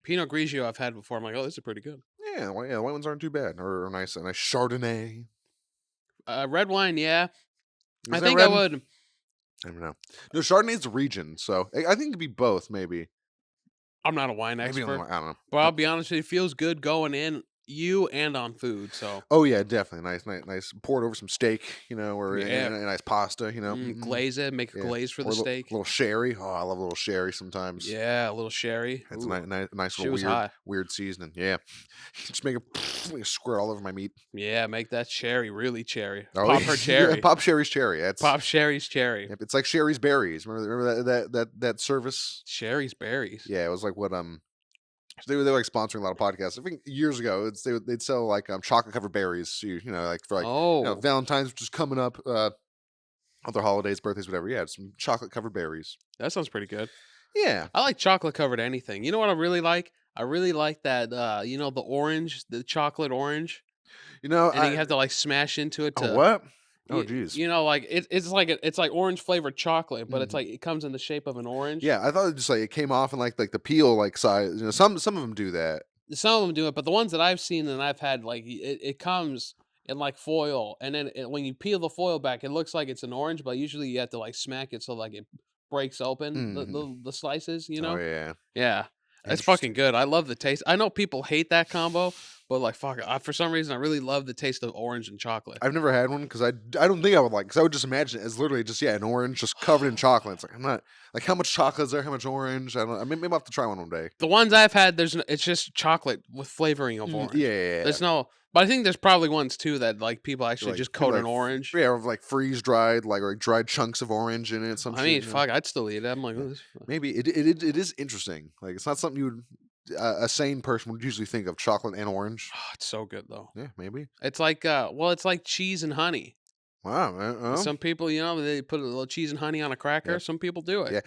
Pinot Grigio I've had before. I'm like, oh, this is pretty good. Yeah, white ones aren't too bad. Or a nice Chardonnay. Red wine, yeah. Is I that think I red? would. I don't know. No, Chardonnay's a region, so I think it'd be both. Maybe. I'm not a wine Maybe expert, I don't know. but I'll be honest with you, it feels good going in you and on food. So Oh yeah, definitely nice. Pour it over some steak, or yeah, a nice pasta, glaze it, make a Yeah, glaze for or the steak. little sherry. Oh, I love a little sherry sometimes. Yeah, a little sherry. It's a Ooh, nice she little was hot. weird seasoning. Yeah, just make a squirt all over my meat. Yeah, make that cherry really cherry. Oh, Pop her yeah, cherry. pop Sherry's cherry. Pop Sherry's cherry. Yep, it's like Sherry's berries. Remember that service? Sherry's berries. Yeah, it was like what they were like sponsoring a lot of podcasts. I think years ago, they'd sell like chocolate covered berries. So like for like Oh, Valentine's, which is coming up, other holidays, birthdays, whatever. Yeah, some chocolate covered berries. that sounds pretty good. Yeah. I like chocolate covered anything. You know what I really like? I really like that the orange, the chocolate orange. And then I you have to like smash into it oh to what? Oh you, geez. you know like it's like orange flavored chocolate, but it's Mhm. like it comes in the shape of an orange. Yeah, I thought it just like it came off in like the peel like size. Some of them do that. Some of them do it, but the ones that I've seen and I've had like it comes in like foil, and then when you peel the foil back, it looks like it's an orange, but usually you have to like smack it so like it breaks open Hmm. the slices. You Oh know? yeah, Yeah, it's fucking interesting. good. I love the taste. I know people hate that combo, but like fuck, for some reason I really love the taste of orange and chocolate. I've never had one because I don't think I would like because I would just imagine it as literally just an orange just covered in chocolate. It's like I'm not like how much chocolate is there? How much orange? I don't. Maybe I'll have to try one day. The ones I've had, it's just chocolate with flavoring of Yeah, orange. yeah, yeah. There's no, but I think there's probably ones too that like people actually Like just maybe coat in orange. yeah, or like freeze dried like or dried chunks of orange in it. Some I shit. mean, fuck, I'd still eat it. I'm like, Yeah. "Ooh, this Maybe it is interesting. Like it's not something you would a sane person would usually think of chocolate and orange. it's so good though. Yeah, maybe. It's like, well, it's like cheese and honey. Wow, man. Some people, they put a little cheese and honey on a Yeah, cracker. Some people do it. yeah,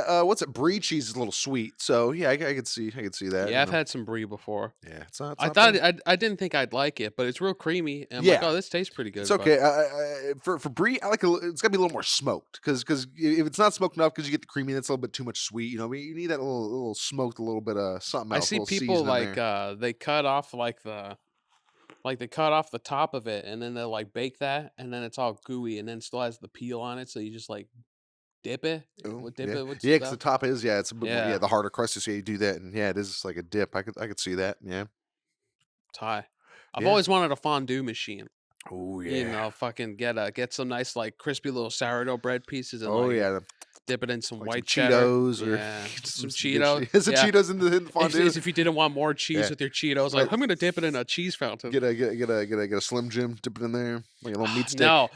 yeah. What's it? Brie cheese is a little sweet, so yeah, I could see that. Yeah, I've had some brie before. Yeah, it's I not thought bad. I didn't think I'd like it, but it's real creamy. And I'm like, Yeah, oh, this tastes pretty it's good. But okay. For brie, I like it's gotta be a little more smoked because if it's not smoked enough, because you get the creamy, that's a little bit too much sweet. You know, you need that little smoked, a little bit of something I else, a see little people season in like there. they cut off like they cut off the top of it, and then they'll like bake that, and then it's all gooey, and then still has the peel on it. So you just like dip it, Oh dip yeah, it with yeah. Because the stuff. top is it's a bit more, Yeah, the harder crust. So you do that, and yeah, it is like a dip. I could see that. Yeah, tie. I've yeah. always wanted a fondue machine. Oh yeah. Fucking get some nice like crispy little sourdough bread pieces and Oh like yeah. dip it in some Like some white cheddar. Cheetos or Yeah, some some some good Cheetos. shit. Some Yeah, Cheetos in the fondue. if you didn't want more cheese Yeah. with your Cheetos, like Like I'm gonna dip it in a cheese fountain. get a Slim Jim, dip it in there, like a little meat stick. No,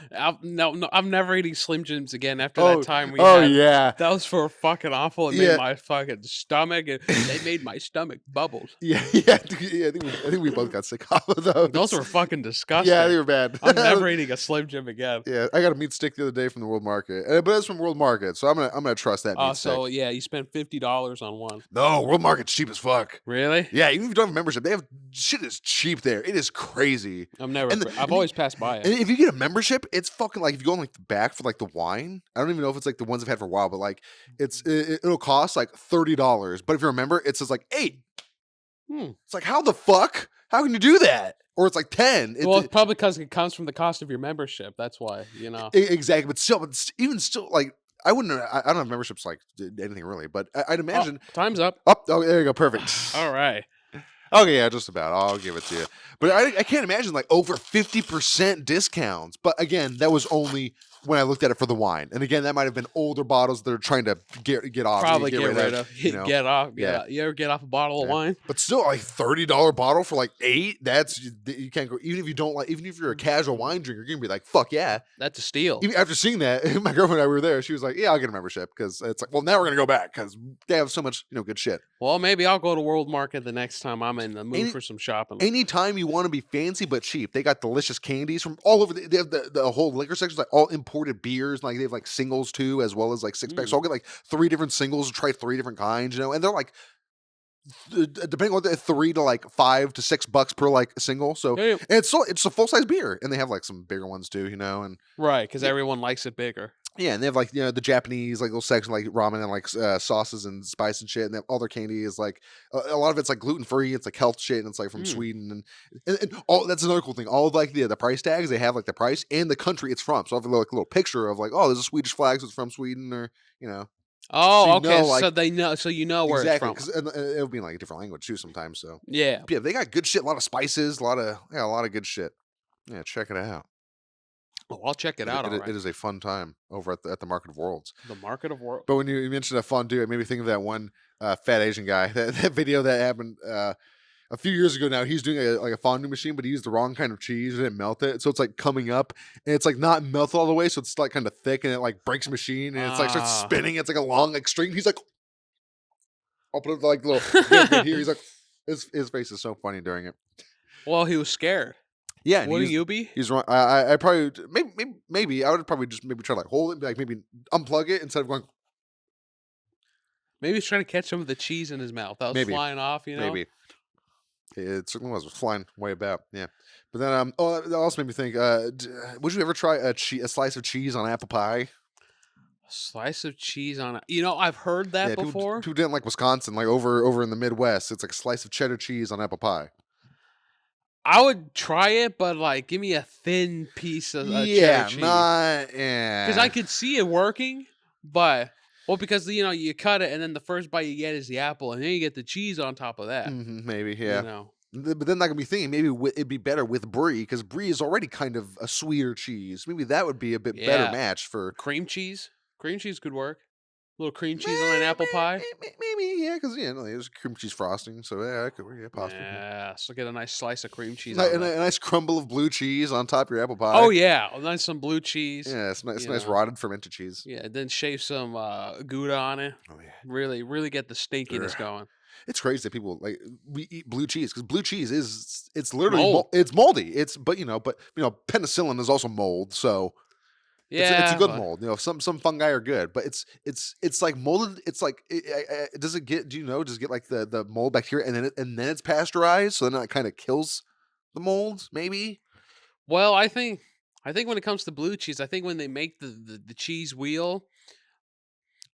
no, I'm never eating Slim Jims again after that Oh, time we oh had. yeah, Those were fucking awful. It made yeah, my fucking stomach. They made my stomach bubbles. yeah, yeah, yeah. I think we both got sick off of Those those. were fucking Yeah, disgusting. they were bad. I'm never eating a Slim Jim again. Yeah, I got a meat stick the other day from the World Market, but it's from World Market, so I'm gonna trust that Oh, meat so stick. yeah, you spent $50 on one. No, World Market's cheap as fuck. Really? Yeah, even if you don't have a membership, they have shit is cheap there. It is crazy. And I've and, the, always passed by it. and if you get a membership, it's fucking like if you go on like the back for like the wine. I don't even know if it's like the ones I've had for a while, but like it'll cost like $30. But if you're a member, it says like 8. Hmm. It's like how the fuck? How can you do that? Or it's like 10. Well, it's probably because it comes from the cost of your membership. That's why, Exactly, but still, even still, like I wouldn't. I don't have memberships like anything really, but I'd Oh, imagine. time's up. Oh, there you go, perfect. All right. Okay, yeah, just about. I'll give it to you. But I can't imagine like over 50% discounts. But again, that was only when I looked at it for the wine. And again, that might have been older bottles that are trying to get off, Probably get get rid rid of, of. you know. Get off. Yeah. You ever get off a bottle of Yeah. wine? But still like $30 bottle for like 8, that's you can't go even if you don't like even if you're a casual wine drinker, you're gonna be like, fuck yeah. That's a steal. Even after seeing that, my girlfriend and I were there. She was like, "Yeah, I'll get a membership because it's like, well, now we're gonna go back because they have so much, good shit." Well, maybe I'll go to World Market the next time I'm in the mood Any for some shopping. anytime you want to be fancy but cheap, they got delicious candies from all over. They have the whole liquor section, like all imported beers. Like they have like singles too, as well as like six packs. So Mm. I'll get like 3 different singles, try 3 different kinds, and they're like depending on what 3 to like $5 to $6 per like single. So Yeah, yeah. and it's a full size beer, and they have like some bigger ones too, and Right, because everyone likes it bigger. yeah, and they have like the Japanese like little section like ramen and like sauces and spice and shit, and they have all their candy is like a lot of it's like gluten free. It's like health shit, and it's like from Mm. Sweden, and all that's another cool thing. All of like the price tags they have like the price and the country it's from. So I have like a little picture of like, oh, there's a Swedish flag, so it's from Sweden, or so Oh, you okay. know like So they know. So you know where it's exactly from. because it'll be in like a different language too sometimes. So Yeah. yeah, they got good shit, a lot of spices, a lot of good shit. Yeah, check it out. Oh, I'll check it out. All It right. is a fun time over at the Market of Worlds. The Market of World. But when you mentioned a fondue, it made me think of that one fat Asian guy. That video that happened a few years ago. Now he's doing like a fondue machine, but he used the wrong kind of cheese and didn't melt it, so it's like coming up and it's like not melted all the way, so it's like kind of thick and it like breaks the machine and it's like starts Ah. spinning. It's like a long like string. He's like, I'll put it like little bit here. He's like, his face is so funny during it. Well, he was scared. Yeah, and Wouldn't you be? he's wrong. I probably maybe I would probably just maybe try to like hold it, like maybe unplug it instead of going Maybe he's trying to catch some of the cheese in his mouth. That was maybe. flying off. Maybe. It certainly was. It was flying way about. Yeah. But then, that also made me think. Would you ever try a slice of cheese on apple pie? Slice of cheese on it. I've heard that Yeah, before. people didn't like Wisconsin, like over in the Midwest. It's like a slice of cheddar cheese on apple pie. I would try it, but like, give me a thin piece of cheddar Yeah, cheese not because I yeah. could see it working, but because you cut it and then the first bite you get is the apple, and then you get the cheese on top of that. Maybe You yeah. know, But then I can be thinking maybe it'd be better with brie because brie is already kind of a sweeter cheese. Maybe that would be a bit better yeah, match for cream cheese. Cream cheese could work. Little cream cheese on an apple pie. maybe yeah, because there's cream cheese frosting, so yeah, that could yeah, possibly. Yeah. Yeah, so get a nice slice of cream cheese on And that. a nice crumble of blue cheese on top of your apple pie. Oh yeah, nice some blue cheese. Yeah, it's You nice know, rotted fermented cheese. yeah. Then shave some Gouda on it. Oh yeah, Really, really get the stinkiness Ugh. going. It's crazy that people like we eat blue cheese because blue cheese is it's literally Mold. it's moldy. It's but penicillin is also mold. So It's a Yeah, good but mold. Some fungi are good, but it's like molded. It's like does it get? Do you know? Does it get like the mold bacteria and then it's pasteurized, so then it kind of kills the mold? Maybe. well, I think when it comes to blue cheese, I think when they make the cheese wheel,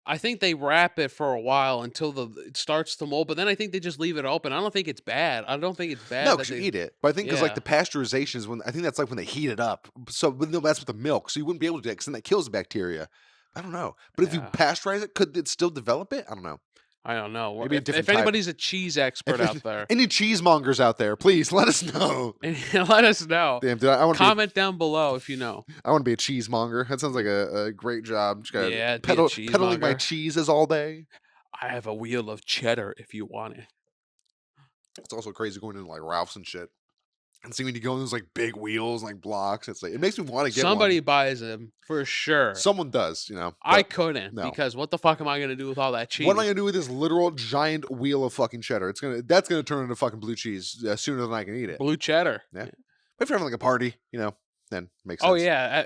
I think they wrap it for a while until the it starts to mold, but then I think they just leave it open. I don't think it's bad. I don't think it's No, bad that because you they eat it. But I think because like yeah. the pasteurization is when I think that's like when they heat it up. So but no, that's with the milk. So you wouldn't be able to do it because then that kills the bacteria. I don't know. But if you Yeah. pasteurize it, could it still develop it? I don't know. I don't know. Maybe a If different type. anybody's a cheese expert out there, Any cheesemongers out there, please let us know. let us know. Damn, dude, I want to be. Comment down below if you know. I want to be a cheesemonger. That sounds like a great job. Just got Yeah, be a peddling my cheesemonger. cheeses all day. I have a wheel of cheddar if you want it. It's also crazy going into like Ralph's and shit and seeing when you go in those like big wheels, like blocks. It's like it makes me want to get Somebody one. buys them for sure. Someone does, I but couldn't no. because what the fuck am I gonna do with all that What am I cheese? gonna do with this literal giant wheel of fucking cheddar? That's gonna turn into fucking blue cheese sooner than I can eat it. Blue cheddar. Yeah, Yeah. but if you're having like a party, then makes Oh sense. yeah.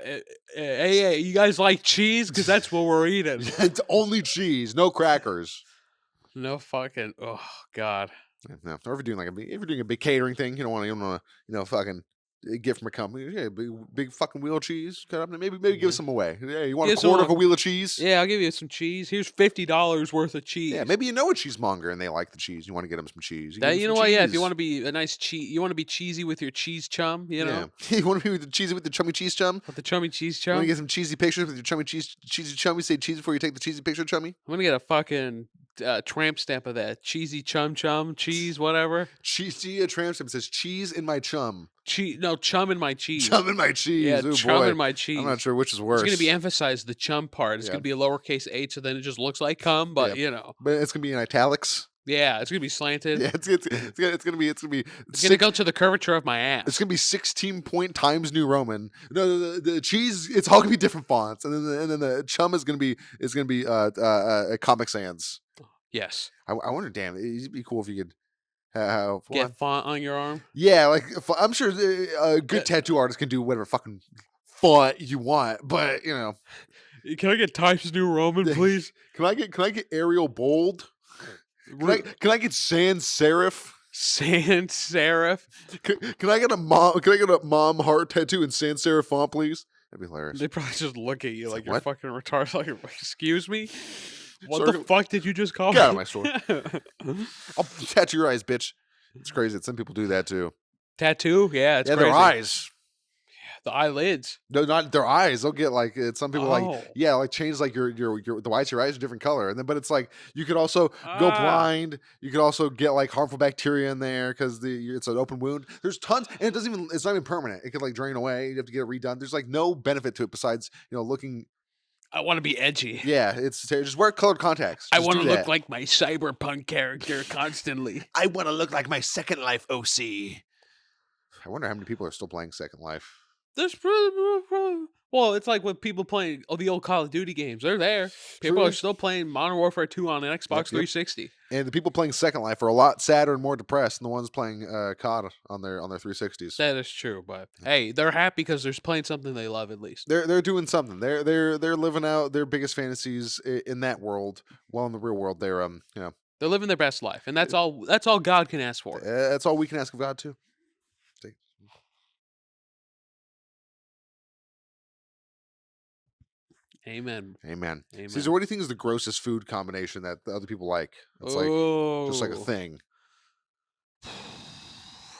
Hey, you guys like cheese? Because that's what we're eating. It's only cheese, no crackers. No fucking. Oh god. Yeah, no, or if you're doing a big catering thing, you don't want to fucking get from a company. Yeah, big fucking wheel of cheese cut up, and maybe give Yeah. some away. Yeah, you want a Give quarter of a someone. wheel of cheese? Yeah, I'll give you some cheese. Here's $50 worth of Yeah, cheese. maybe you know a cheesemonger and they like the cheese. You want to get them some cheese. You give That them you some know what? Yeah, if you cheese. want to be a nice cheese, you want to be cheesy with your cheese chum. You Yeah, know, you want to be with the cheesy with the chummy cheese chum. with the chummy cheese You want to chum. get some cheesy pictures with your cheesy chummy. Say cheese before you take the cheesy picture, chummy. I'm gonna get a fucking tramp stamp of that cheesy chum chum cheese, whatever. Cheesy a tramp stamp says cheese in my chum. Cheese, no chum in my cheese. Chum in my Yeah, cheese. Oh chum boy, in my I'm not cheese. sure which is It's gonna be worse. emphasized the chum part. It's Yeah, gonna be a lowercase h, so then it just looks like cum. yeah, But you know, but it's gonna be in italics. yeah, it's gonna be slanted. Yeah, it's gonna be It's gonna six. go to the curvature of my It's ass. gonna be 16 point Times New Roman. No, the cheese. It's all gonna be different fonts, and then the chum is gonna be Comic Sans. Yes, I wonder. Damn, it'd be cool if you could have get one. font on your arm. Yeah, like I'm sure a Uh, good tattoo artist can do whatever fucking font you want, but Can I get Times New Roman, please? can I get Arial bold? Can I Ru- can I get sans serif? Sans serif. Can I get a mom? Can I get a mom heart tattoo in sans serif font, please? That'd be hilarious. They probably just look at you It's like like you're what? fucking retarded. Like, excuse me? What the Sorry, fuck did you just call get out of me? my store. I'll tattoo your eyes, bitch. It's crazy that some people do that too. Tattoo? Yeah, it's Yeah, their crazy. eyes. The eyelids. No, not their eyes. They'll get like some people like Oh. yeah, like change like your the whites of your eyes are a different color, and then but it's like you could also go Ah. blind. You could also get like harmful bacteria in there because it's an open wound. There's tons, and it's not even permanent. It could like drain away. You have to get it redone. There's like no benefit to it besides looking. I want to be edgy. Yeah, just wear colored contacts. I Just want do to look that. like my cyberpunk character constantly. I want to look like my Second Life OC. I wonder how many people are still playing Second Life. There's well, it's like with people playing the old Call of Duty games. They're there. People are True. still playing Modern Warfare 2 on an Yep, Xbox yep. 360. And the people playing Second Life are a lot sadder and more depressed than the ones playing COD on their 360s. That is true, but hey, they're happy because they're playing something they love at least. They're doing something. They're living out their biggest fantasies in that world. While in the real world, they're They're living their best life, and that's all God can ask for. that's all we can ask of God too. See? Amen. Amen. Amen. Caesar, what do you think is the grossest food combination that the other people like? It's like just like a Oh. thing.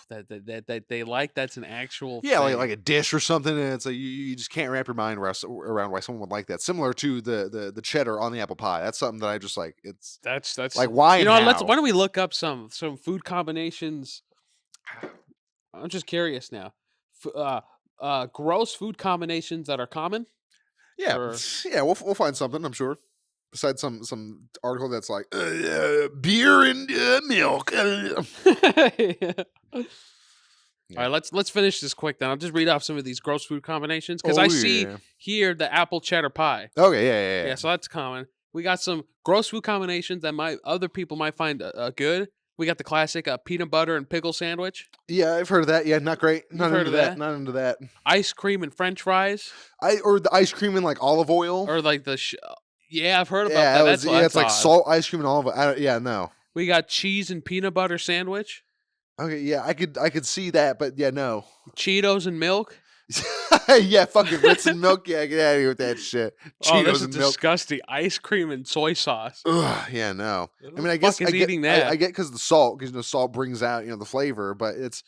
That they like, that's an actual Yeah, like thing. a dish or something, and it's like you just can't wrap your mind around why someone would like that. Similar to the cheddar on the apple pie. That's something that I just like. It's That's like why you and know what, how. why don't we look up some food combinations? I'm just curious now. Gross food combinations that are common Yeah, or yeah, we'll find something. I'm sure. Besides some article that's like beer and milk. All Yeah. right, let's finish this quick then. I'll just read off some of these gross food combinations because I Oh see yeah. here the apple cheddar pie. Okay. Yeah. Yeah, Yeah. so that's common. We got some gross food combinations that might other people might find good. We got the classic peanut butter and pickle sandwich. Yeah, I've heard of that. Yeah, not great. You've Not heard into of that. that? Not into that. Ice cream and French fries, I or the ice cream in like olive oil. or like yeah, I've heard about Yeah, that. that was yeah. That's It's like odd. salt ice cream and olive. Yeah, no. We got cheese and peanut butter sandwich, Okay, yeah, I could see that, but yeah, no. Cheetos and milk. Yeah, fucking Ritz and milk. Yeah, get out of here with that shit. Oh, this Cheetos is and milk. disgusting. Ice cream and soy sauce. Ugh, yeah, no. I Who mean, the I fuck guess is eating that? I get because the salt, because salt brings out the flavor, but it's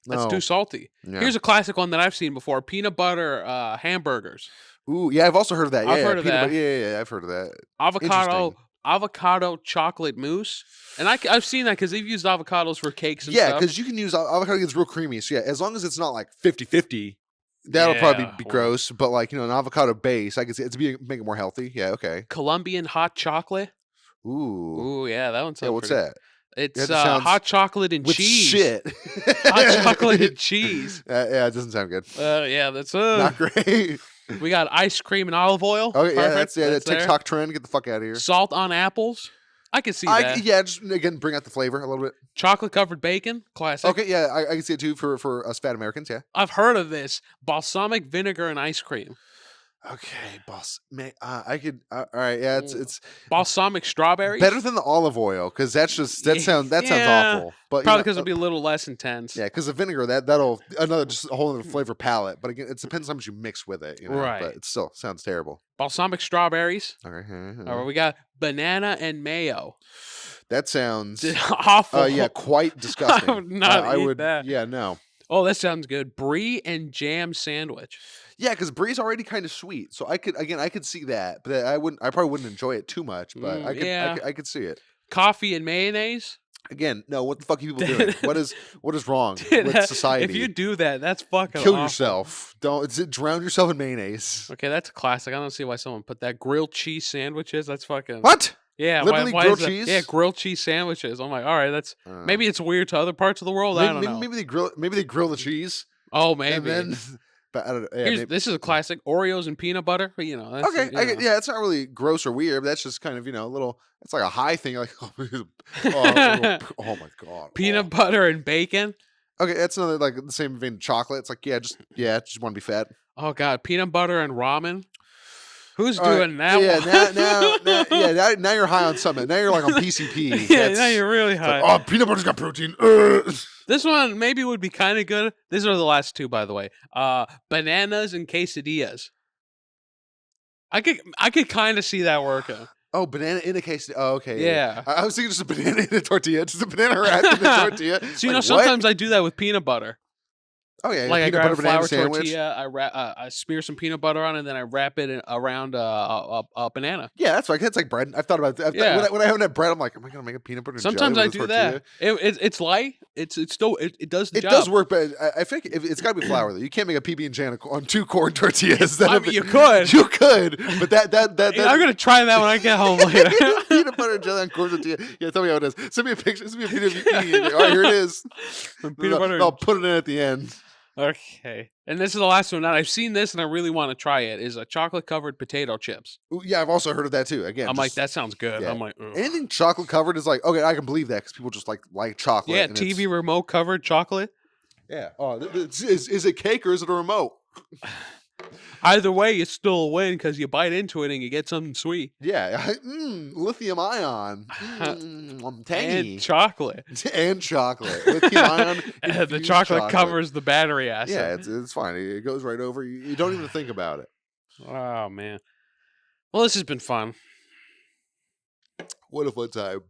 That's too no, salty. yeah. Here's a classic one that I've seen before: peanut butter hamburgers. Ooh, yeah, I've also heard of that. I've Yeah, yeah, heard of peanut butter. that. Yeah, I've heard of that. Avocado Interesting. avocado chocolate mousse, and I've seen that because they've used avocados for cakes and Yeah, stuff. because you can use avocado gets real creamy. So yeah, as long as it's not like 50-50, that'll probably Yeah, be well, gross. But like an avocado base, I can see it's make it more healthy. Yeah, okay. Colombian hot chocolate. Ooh, Ooh, yeah, that one yeah. sounds What's pretty. that? That It's just sounds hot chocolate and with cheese. shit. Hot chocolate and cheese. Yeah, it doesn't sound good. Yeah, that's Not great. We got ice cream and olive oil. Okay, yeah, Perfect. that That's there. TikTok trend. Get the fuck out of here. Salt on apples. I can see that. Yeah, just again bring out the flavor a little bit. Chocolate covered bacon. Classic. Okay, yeah, I can see it too for us fat Americans. Yeah. I've heard of this. Balsamic vinegar and ice cream. Okay, boss. Man, I could. All right, yeah, Mm. it's Balsamic better strawberries. than the olive oil because that sounds Yeah. awful. But Probably because it'll be a little less intense. yeah, because the vinegar that'll another just a whole other flavor palette. But again, it depends how much you mix with it. But Right. it still sounds terrible. Balsamic strawberries. Okay, All right, we got banana and mayo. that sounds Awful. yeah, quite I disgusting. would not I eat would that. yeah, no. Oh, that sounds good. Brie and jam sandwich. Yeah, because brie's already kind of sweet, so I could see that, but I probably wouldn't enjoy it too much, but Yeah. I could see it. Coffee and mayonnaise. Again, no, what the fuck are people doing? What is wrong Dude, with society? if you do that, that's fucking Kill awful. yourself. Drown yourself in mayonnaise. Okay, that's a classic. I don't see why someone put that. Grilled cheese sandwiches. That's fucking. What? Yeah, Literally why grilled is that? cheese? Yeah, grilled cheese sandwiches. I'm like, all right, that's Uh, maybe it's weird to other parts of the world. I don't know. maybe they grill the cheese Oh, and maybe. then but I don't know. Yeah, maybe. This is a classic: Oreos and peanut butter. But that's Okay, yeah, it's not really gross or weird, but that's just kind of, a little it's like a high thing like oh my god. peanut butter and bacon. Okay, that's another like the same vein of chocolate. It's like just want to be fat. Oh god, peanut butter and ramen. Who's All right, doing that yeah, one? now you're high on something. Now you're like on PCP. Yeah, now you're really It's high. like, oh, peanut butter's got protein. This one maybe would be kind of good. These are the last two, by the way. Bananas and quesadillas. I could kind of see that working. Oh, banana in a case. Oh, okay. Yeah. I was thinking just a banana in a tortilla. Just a banana wrapped in a tortilla. So Like, what? sometimes I do that with peanut butter. Oh yeah, Like I peanut grab a butter banana flour sandwich. tortilla, I smear some peanut butter on it, and then I wrap it around a banana. Yeah, that's like bread. I've thought about that. Yeah. When I haven't had bread, I'm like, am I gonna make a peanut butter and Sometimes jelly I with this do tortilla? that. It's light. It's still it does the It job. does work, but I think it's got to be flour though. You can't make a PB and J on two corn tortillas. I mean, you could. You could, but that I'm gonna try that when I get home later. peanut butter and jelly on corn tortilla. Yeah, tell me how it is. Send me a picture. Send me a video of you eating it. All right, here it is. Peanut butter. I'll put it in at the end. Okay. And this is the last one. Now I've seen this and I really want to try it. Is a chocolate covered potato chips. Ooh, yeah, I've also heard of that too. Again, I'm like, that sounds good. yeah. I'm like, ugh. Anything chocolate covered is like, okay, I can believe that because people just like chocolate. Yeah, and TV remote covered chocolate. Yeah. Oh, is it cake or is it a remote? Either way, it's still a win because you bite into it and you get something sweet. Yeah. Lithium ion. Tangy. And chocolate. And chocolate. Lithium ion. The infused chocolate covers the battery acid. Yeah, it's fine. It goes right over. You don't even think about it. Oh, man. Well, this has been fun. What a fun time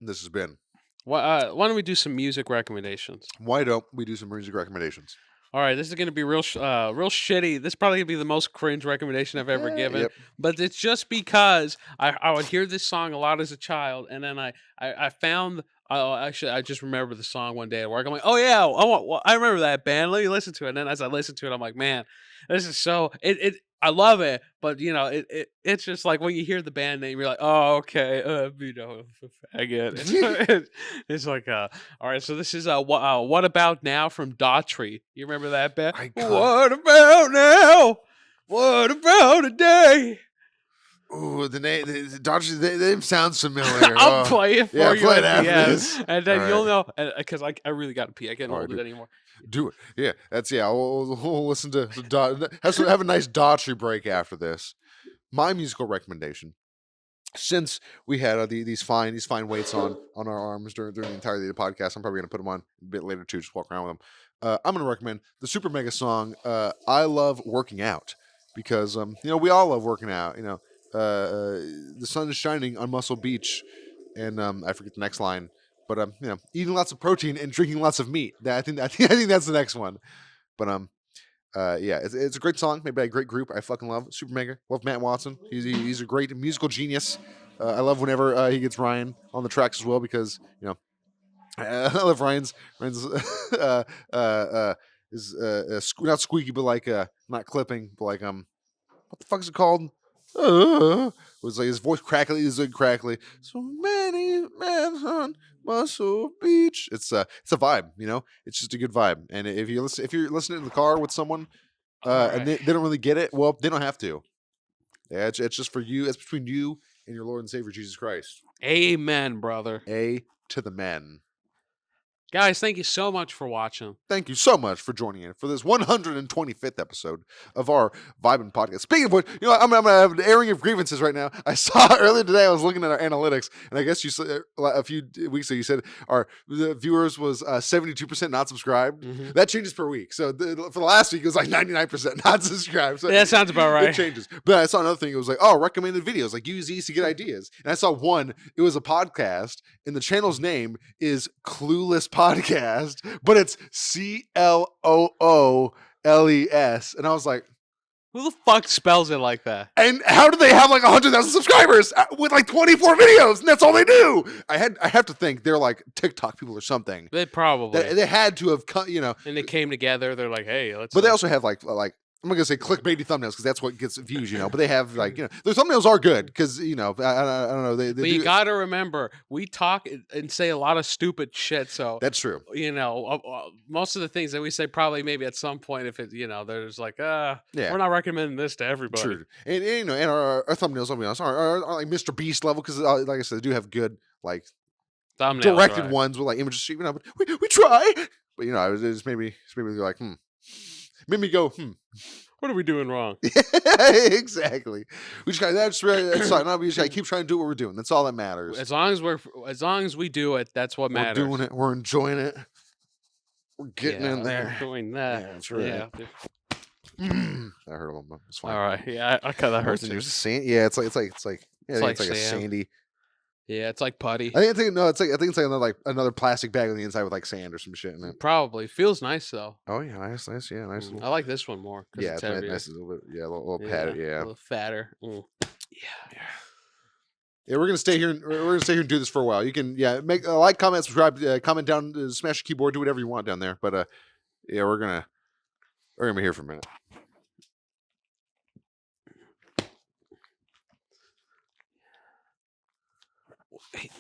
this has been. Why don't we do some music recommendations? Why don't we do some music recommendations? All right, this is going to be real shitty. This is probably going to be the most cringe recommendation I've ever given. Yep. But it's just because I would hear this song a lot as a child, and then I found. Actually, I just remember the song one day at work. I'm like, oh yeah, I remember that band. Let me listen to it. And then as I listen to it, I'm like, man, this is so I love it, but it's just like when you hear the band name, you're like, oh okay, faggot. It's like all right. So this is what about now from Daughtry. You remember that band? What about now? What about today? Ooh, the name, the Dodgers, the name sounds familiar. I'll Oh, play it yeah, for you play it at the after end, this. and All then right, you'll know. Because I really got to pee. I can't all right, hold it anymore. do it. Yeah, that's yeah. We'll listen to have a nice Daughtry break after this. My musical recommendation, since we had these fine weights on our arms during the entirety of the podcast, I'm probably gonna put them on a bit later too. Just walk around with them. I'm gonna recommend the super mega song. I love working out because we all love working out. The sun is shining on Muscle Beach, and I forget the next line, but eating lots of protein and drinking lots of meat. I think that's the next one. But yeah, it's a great song, made by a great group. I fucking love Super Mega. Love Matt Watson. He's a great musical genius. I love whenever he gets Ryan on the tracks as well because I love Ryan's is not squeaky but like not clipping but like what the fuck is it called? It was like his voice crackly. Is like crackly. So many men on Muscle Beach. It's a vibe. It's just a good vibe. And if you're listening in the car with someone All and right. they don't really get it, well, they don't have to. Yeah, it's just for you. It's between you and your Lord and Savior Jesus Christ. Amen, brother. A to the men. Guys, thank you so much for watching. Thank you so much for joining in for this 125th episode of our Vibin podcast. Speaking of which, I'm gonna have an airing of grievances right now. I saw earlier today. I was looking at our analytics, and I guess you said a few weeks ago you said the viewers was 72% not subscribed. Mm-hmm. That changes per week. So for the last week, it was like 99% not subscribed. So Yeah, that sounds about right. It changes. But I saw another thing. It was like, recommended videos. Like use these to get ideas. And I saw one. It was a podcast, and the channel's name is Clueless Podcast, but it's CLOOLES. And I was like, Who the fuck spells it like that? and how do they have like 100,000 subscribers with like 24 videos? And that's all they do. I have to think they're like TikTok people or something. They probably. They had to have, And they came together. They're like, hey, let's. But they also have like I'm not gonna say clickbaity thumbnails because that's what gets views, But they have like their thumbnails are good because I don't know they But you gotta remember, we talk and say a lot of stupid shit. So that's true. Most of the things that we say probably maybe at some point, if it there's like Yeah. we're not recommending this to everybody. True, and our thumbnails, I'll be honest, are like Mr. Beast level because like I said, they do have good like Thumbnails, directed right. ones with like images, but we try. But it was maybe like made me go What are we doing wrong? exactly. We just got that's right. That's fine. We just gotta keep trying to do what we're doing. That's all that matters. As long as we do it, that's what matters. We're doing it. We're enjoying it. We're getting in there. Doing that. Yeah, that's right. Yeah. That hurt a little bit. It's fine. All right. Yeah, I kind of hurts. Yeah, it's like a sandy. Yeah, it's like putty. I think it's like another plastic bag on the inside with like sand or some shit in it. Probably feels nice though. Oh yeah, nice, yeah, nice. I like this one more. Yeah, it's nice, a little bit, a little padded, a little fatter. Yeah. Yeah, we're gonna stay here. We're gonna stay here and do this for a while. You can make like, comment, subscribe, comment down, smash the keyboard, do whatever you want down there. But yeah, we're gonna be here for a minute. Hey,